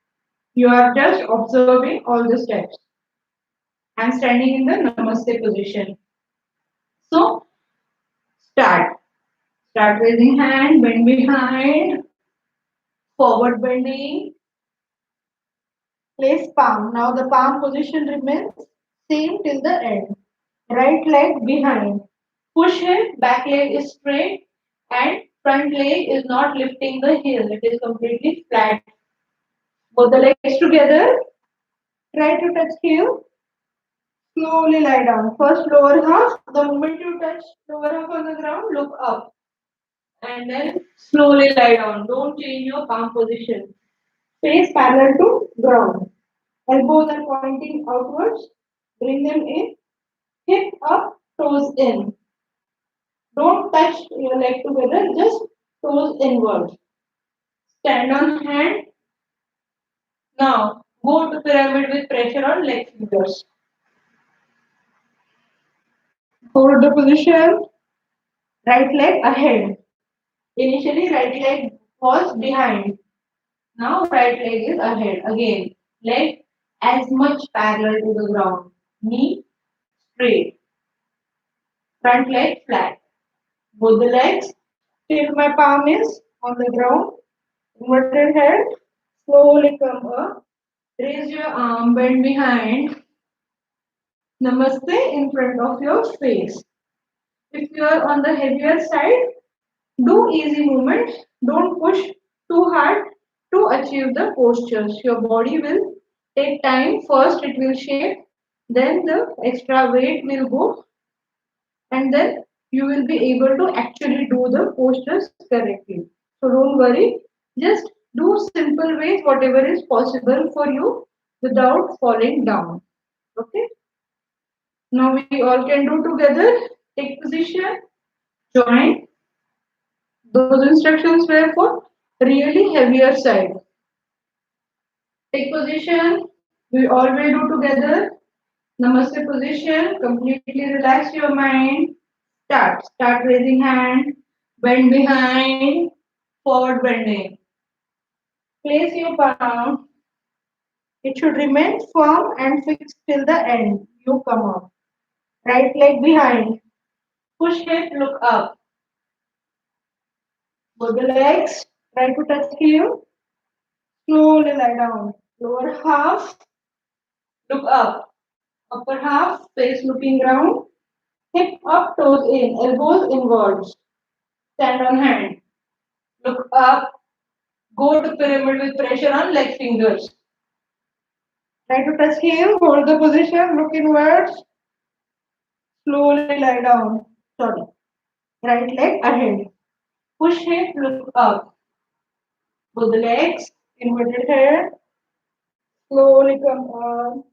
You are just observing all the steps. I'm standing in the namaste position. So start. Start raising hand, bend behind, forward bending, place palm. Now the palm position remains same till the end. Right leg behind. Push it, back leg is straight and front leg is not lifting the heel. It is completely flat. Both the legs together. Try to touch heel. Slowly lie down. First lower half. The moment you touch lower half on the ground, look up. And then slowly lie down. Don't change your palm position. Face parallel to ground. Elbows are pointing outwards. Bring them in. Hip up, toes in. Don't touch your leg together, just toes inward. Stand on hand. Now go to pyramid with pressure on leg fingers. Hold the position. Right leg ahead. Initially, right leg was behind. Now, right leg is ahead. Again, leg as much parallel to the ground. Knee straight. Front leg flat. Both the legs till my palm is on the ground. Inverted head. Slowly come up. Raise your arm, bend behind. Namaste in front of your face. If you are on the heavier side, do easy movements. Don't push too hard to achieve the postures. Your body will take time. First, it will shake, then the extra weight will go, and then you will be able to actually do the postures correctly. So, don't worry. Just do simple ways, whatever is possible for you without falling down. Okay. Now we all can do together. Take position, join. Those instructions were for really heavier side. Take position. We all will do together. Namaste position. Completely relax your mind. Start. Start raising hand. Bend behind. Forward bending. Place your palm. It should remain firm and fixed till the end. You come up. Right leg behind. Push hip. Look up. Both the legs. Try to touch heel. Slowly lie down. Lower half. Look up. Upper half, face looking round. Hip up, toes in, elbows inwards. Stand on hand. Look up. Go to pyramid with pressure on leg fingers. Try to touch heel. Hold the position. Look inwards. Slowly lie down. Sorry. Right leg ahead. Push hip. Look up. Both the legs. Inverted head. Slowly come up.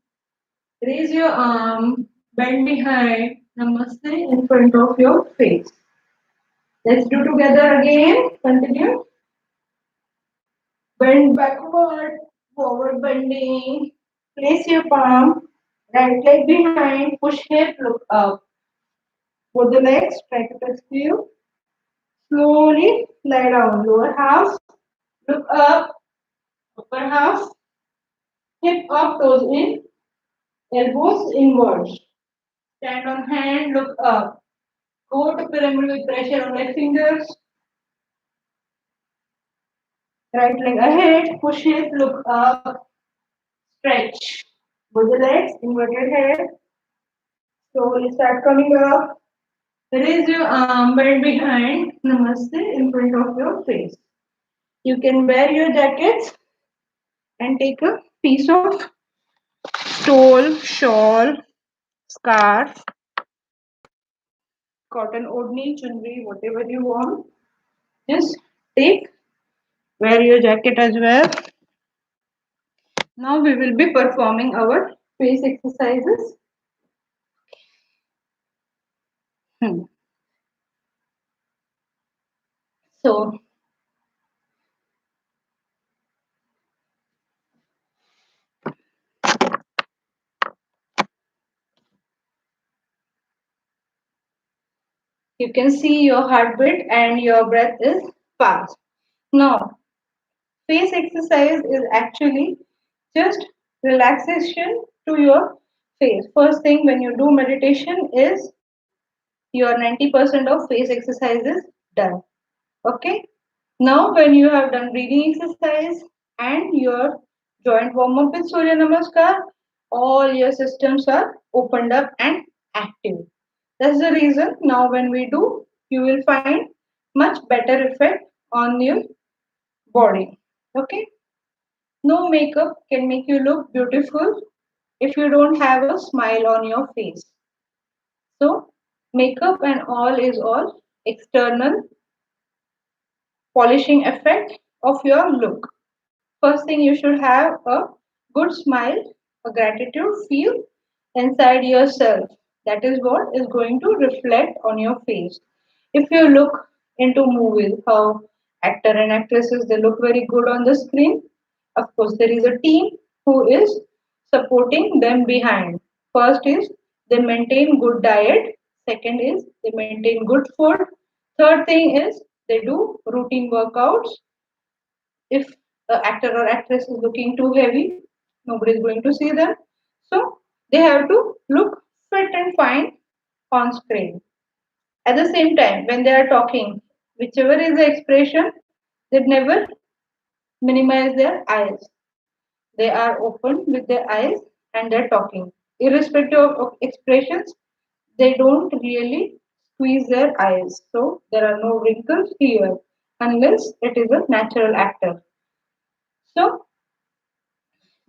Raise your arm. Bend behind. Namaste in front of your face. Let's do together again. Continue. Bend backward, forward bending. Place your palm, right leg behind, push hip, look up. Both the legs, try to touch you. Slowly lie down. Lower half, look up. Upper half, hip up, toes in, elbows inwards. Stand on hand, look up. Go to pyramid with pressure on leg fingers. Right leg ahead, push hip, look up. Stretch. Both the legs, inverted head. Slowly start coming up. Raise your arm, bend behind. Namaste in front of your face. You can wear your jackets and take a piece of stole, shawl, scarf, cotton odni, chunri, whatever you want. Just take, wear your jacket as well. Now we will be performing our face exercises. Hmm. So you can see your heartbeat and your breath is fast. Now, face exercise is actually just relaxation to your face. First thing when you do meditation is your 90% of face exercise is done. Okay. Now, when you have done breathing exercise and your joint warm up with Surya Namaskar, all your systems are opened up and active. That's the reason now when we do, you will find much better effect on your body. Okay. No makeup can make you look beautiful if you don't have a smile on your face. So, makeup and all is all external polishing effect of your look. First thing you should have a good smile, a gratitude feel inside yourself. That is what is going to reflect on your face. If you look into movies, how actor and actresses they look very good on the screen. Of course, there is a team who is supporting them behind. First is they maintain good diet. Second is they maintain good food. Third thing is they do routine workouts. If the actor or actress is looking too heavy, nobody is going to see them. So they have to look fit and fine on screen. At the same time, when they are talking, whichever is the expression, they never minimize their eyes. They are open with their eyes and they're talking. Irrespective of expressions, they don't really squeeze their eyes. So there are no wrinkles here unless it is a natural actor. So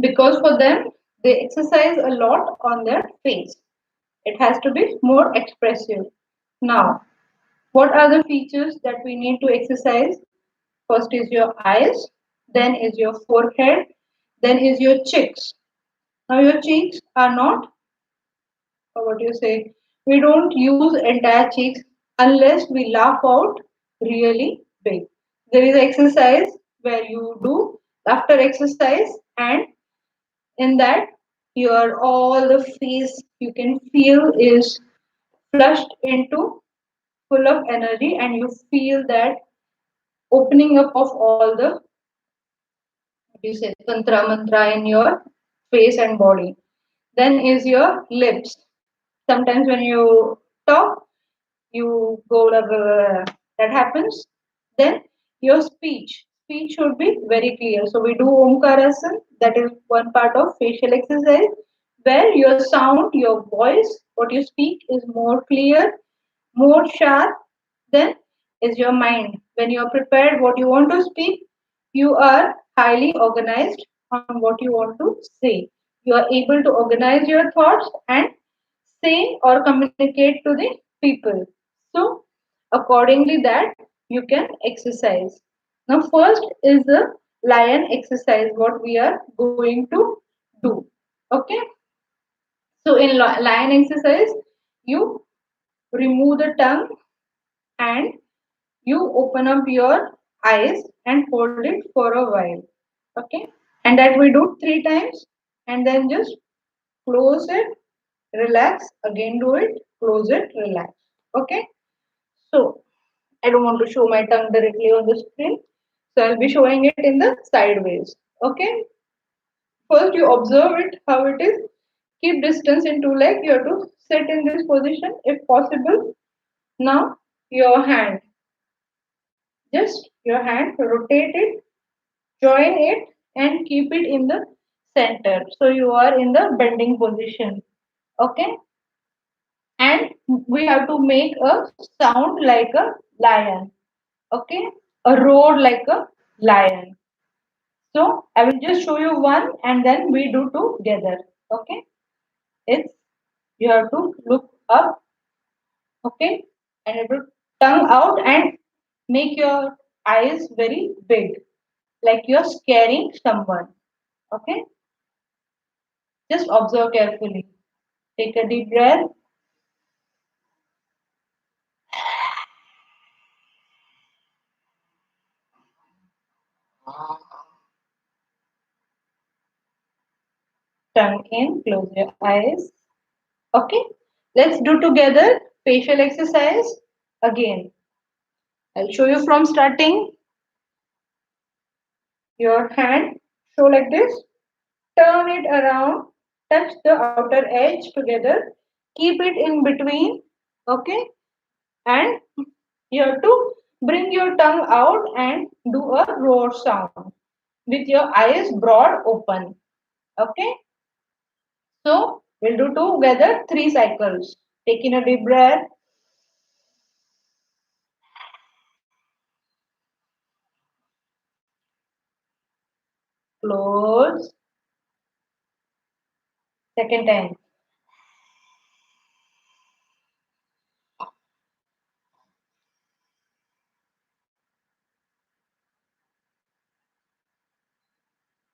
because for them they exercise a lot on their face. It has to be more expressive. Now, what are the features that we need to exercise? First is your eyes, then is your forehead, then is your cheeks. Now, your cheeks are not, or what you say, we don't use entire cheeks unless we laugh out really big. There is exercise where you do after exercise and in that your all the face you can feel is flushed into full of energy and you feel that opening up of all the what do you say tantra mantra in your face and body. Then is your lips. Sometimes when you talk you go blah, blah, blah, blah. That happens. Then your speech should be very clear. So we do omkarasan. That is one part of facial exercise where your sound, your voice, what you speak is more clear, more sharp. Then is your mind. When you are prepared what you want to speak, you are highly organized on what you want to say. You are able to organize your thoughts and say or communicate to the people. So, accordingly, that you can exercise. Now, first is the lion exercise, what we are going to do. Okay, so in lion exercise, you remove the tongue and you open up your eyes and hold it for a while. Okay, and that we do 3 times and then just close it, relax, again do it, close it, relax. Okay, so I don't want to show my tongue directly on the screen, so I'll be showing it in the sideways. Okay, first you observe it how it is. Keep distance in two legs. You have to sit in this position if possible. Now your hand, just your hand, rotate it, join it, and keep it in the center. So you are in the bending position. Okay, and we have to make a sound like a lion. Okay, a roar like a lion. So I will just show you one and then we do together. Okay, it's you have to look up. Okay, and you have to tongue out and make your eyes very big, like you're scaring someone. Okay, Just observe carefully. Take a deep breath. Tongue in. Close your eyes. Okay. Let's do together facial exercise again. I'll show you from starting. Your hand show like this. Turn it around. Touch the outer edge together. Keep it in between. Okay. And you have to bring your tongue out and do a roar sound with your eyes broad open. Okay. So we'll do together 3 cycles. Take in a deep breath. Close. Second time.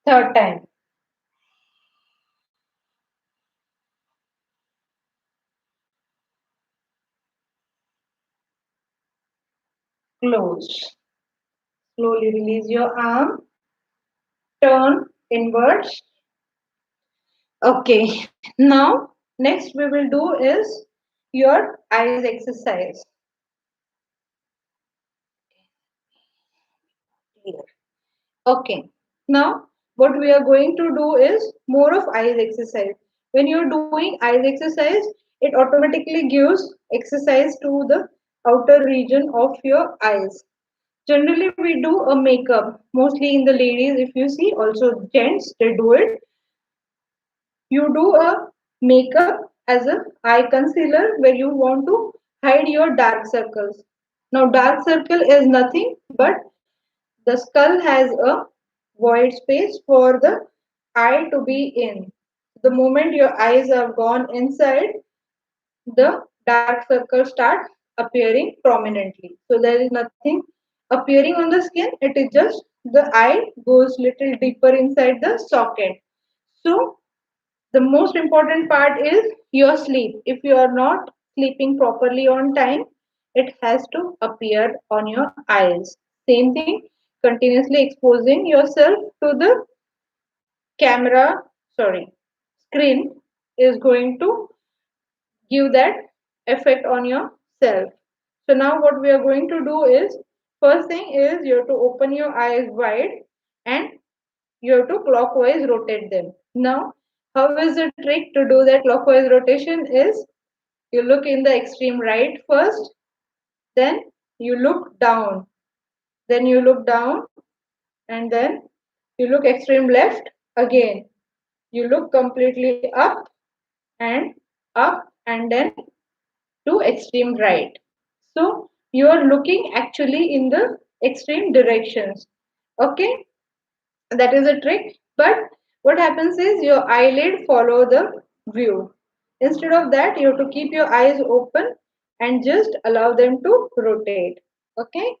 Third time. Close. Slowly release your arm. Turn inwards. Okay. Now, next we will do is your eyes exercise. Here. Okay. Now, what we are going to do is more of eyes exercise. When you're doing eyes exercise, it automatically gives exercise to the outer region of your eyes. Generally, we do a makeup, mostly in the ladies, if you see, also gents, they do it. You do a makeup as a eye concealer where you want to hide your dark circles. Now, dark circle is nothing but the skull has a void space for the eye to be in. The moment your eyes are gone inside, the dark circles start appearing prominently. So there is nothing appearing on the skin. It is just the eye goes little deeper inside the socket. So the most important part is your sleep. If you are not sleeping properly on time, it has to appear on your eyes. Same thing, continuously exposing yourself to the camera, sorry, screen is going to give that effect on yourself. So now what we are going to do is, first thing is you have to open your eyes wide and you have to clockwise rotate them. Now, how is the trick to do that clockwise rotation is you look in the extreme right first, then you look down, then you look down, and then you look extreme left again. You look completely up and then to extreme right. So you are looking actually in the extreme directions. Okay, that is a trick. But what happens is your eyelid follow the view. Instead of that, you have to keep your eyes open and just allow them to rotate. Okay.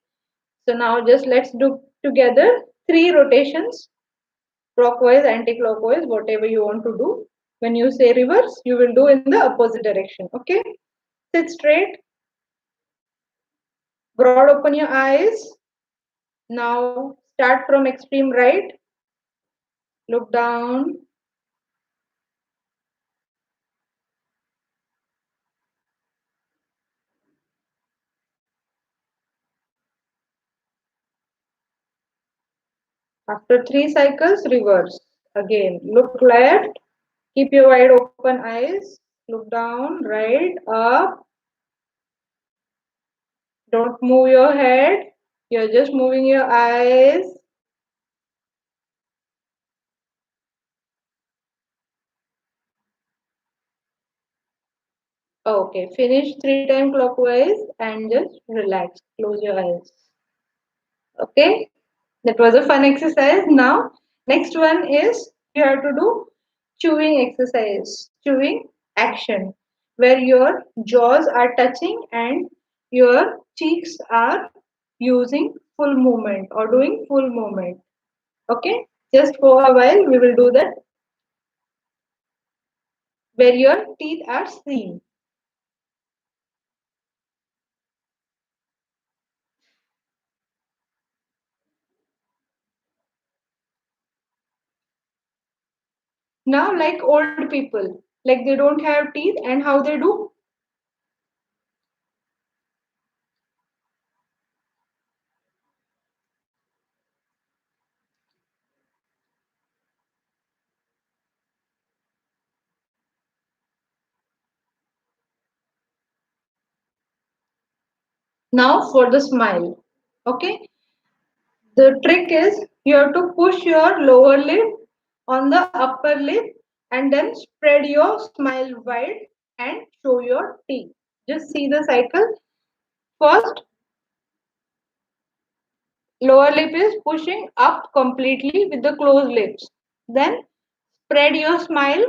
So now just let's do together 3 rotations, clockwise, anti-clockwise, whatever you want to do. When you say reverse, you will do in the opposite direction. Okay. Sit straight, broad open your eyes. Now start from extreme right, look down, after 3 cycles, reverse. Again, look left, keep your wide open eyes, look down, right, up, don't move your head, you're just moving your eyes. Okay, finish 3 times clockwise and just relax, close your eyes. Okay, that was a fun exercise. Now, next one is you have to do chewing exercise, chewing action, where your jaws are touching and your cheeks are using full movement or doing full movement. Okay, just for a while we will do that. where your teeth are seen. Now, like old people, like they don't have teeth, and how they do? Now for the smile. Okay, the trick is you have to push your lower lip on the upper lip and then spread your smile wide and show your teeth. Just see the cycle. First, lower lip is pushing up completely with the closed lips. Then spread your smile.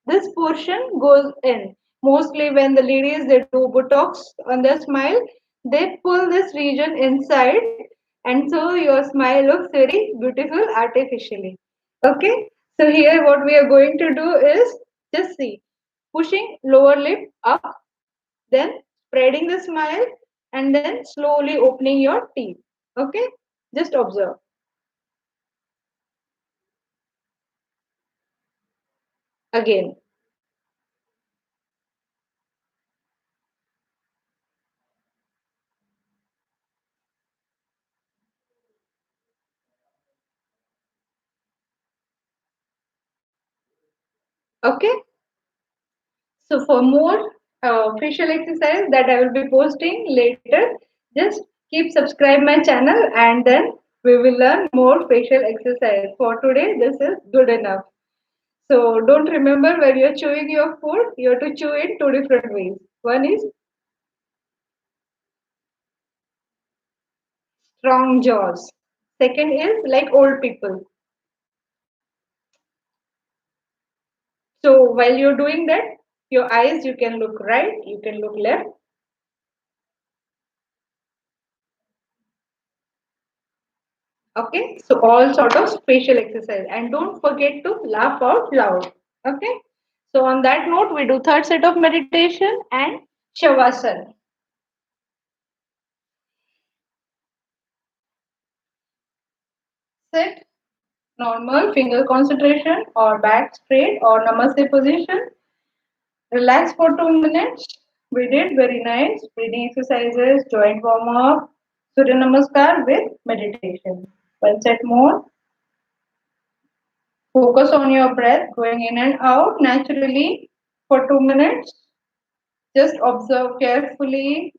This portion goes in. Mostly when the ladies they do Botox on their smile, they pull this region inside and so your smile looks very beautiful artificially. Okay? So here what we are going to do is just see pushing lower lip up, then spreading the smile and then slowly opening your teeth. Okay? Just observe. Again. Okay? So for more facial exercise that I will be posting later, just keep subscribe my channel and then we will learn more facial exercise. For today, this is good enough. So don't remember when you're chewing your food, you have to chew in two different ways. One is strong jaws. Second is like old people. So while you're doing that, your eyes you can look right, you can look left. Okay, so all sort of facial exercise and don't forget to laugh out loud. Okay, so on that note, we do third set of meditation and shavasana. Sit normal finger concentration or back straight or namaste position. Relax for 2 minutes. We did very nice breathing exercises, joint warm up, Surya Namaskar with meditation. Well set more. Focus on your breath going in and out naturally for 2 minutes. Just observe carefully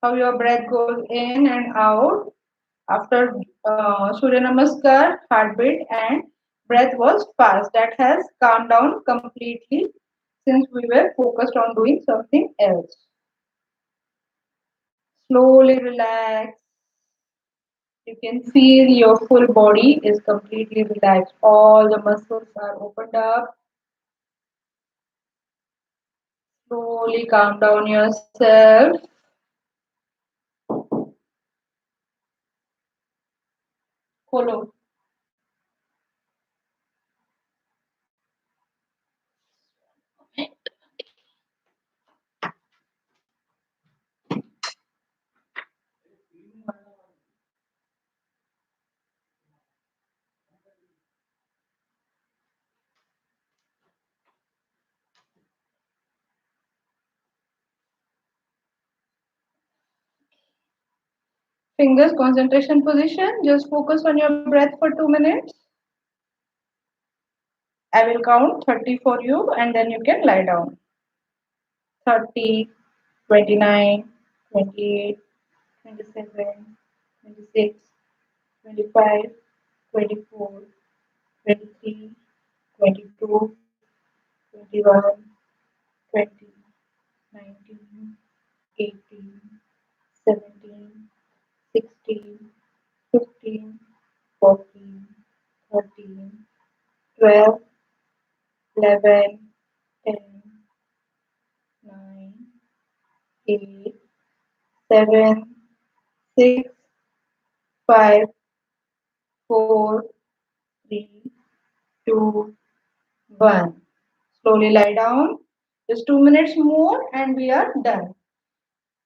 how your breath goes in and out. After Surya Namaskar, heartbeat and breath was fast. That has calmed down completely since we were focused on doing something else. Slowly relax. You can feel your full body is completely relaxed. All the muscles are opened up. Slowly calm down yourself. Follow. Fingers concentration position. Just focus on your breath for 2 minutes. I will count 30 for you and then you can lie down. 30, 29, 28, 27, 26, 25, 24, 23, 22, 21, 20, 19, 18, 17, 16, 15, 14, 13, 12, 11, 10, 9, 8, 7, 6, 5, 4, 3, 2, 1. Slowly lie down. Just 2 minutes more and we are done.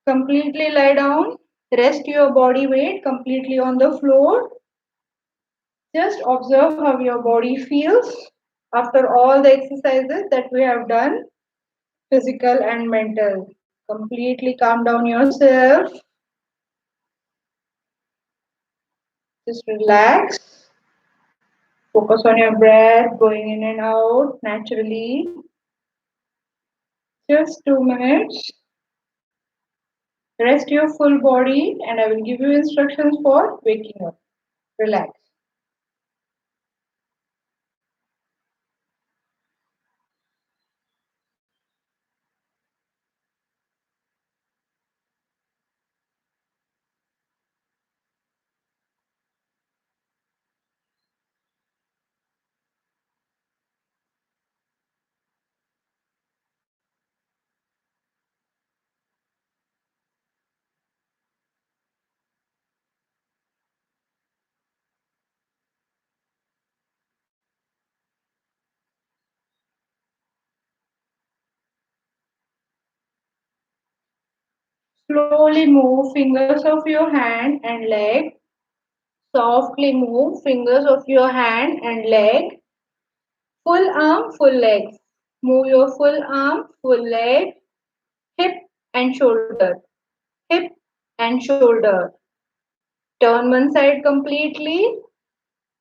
Completely lie down. Rest your body weight completely on the floor. Just observe how your body feels after all the exercises that we have done, physical and mental. Completely calm down yourself. Just relax. Focus on your breath going in and out naturally. Just 2 minutes. Rest your full body and I will give you instructions for waking up. Relax. Slowly move fingers of your hand and leg. Softly move fingers of your hand and leg. Full arm, full leg. Move your full arm, full leg, hip and shoulder, hip and shoulder. Turn one side completely,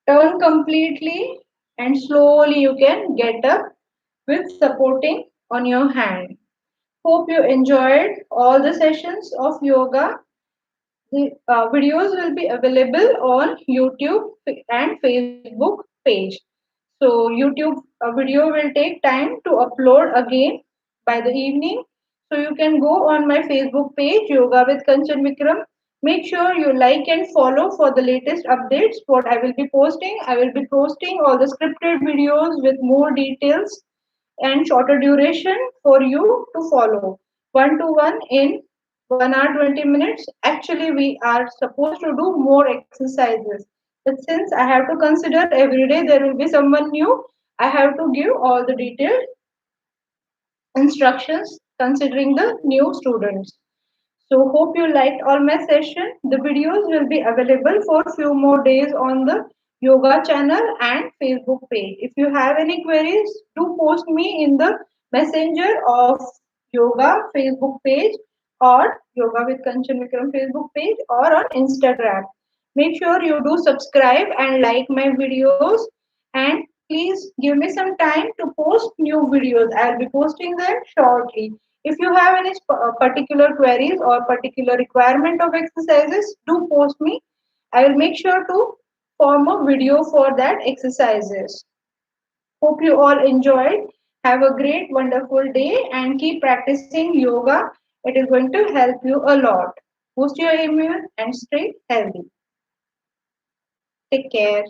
turn completely, and slowly you can get up with supporting on your hand. Hope you enjoyed all the sessions of yoga. The videos will be available on YouTube and Facebook page. So YouTube video will take time to upload again by the evening. So you can go on my Facebook page, Yoga with Kanchan Vikram. Make sure you like and follow for the latest updates. What I will be posting, I will be posting all the scripted videos with more details and shorter duration for you to follow. 1 to 1 in 1 hour 20 minutes. Actually, we are supposed to do more exercises. But since I have to consider every day there will be someone new, I have to give all the detailed instructions considering the new students. So hope you liked all my session. The videos will be available for few more days on the yoga channel and Facebook page. If you have any queries, do post me in the messenger of yoga Facebook page or yoga with Kanchan Vikram Facebook page or on Instagram. Make sure you do subscribe and like my videos and please give me some time to post new videos. I'll be posting them shortly. If you have any particular queries or particular requirement of exercises, do post me. I will make sure to form a video for that exercises. Hope you all enjoyed. Have a great, wonderful day and keep practicing yoga. It is going to help you a lot. Boost your immune and stay healthy. Take care.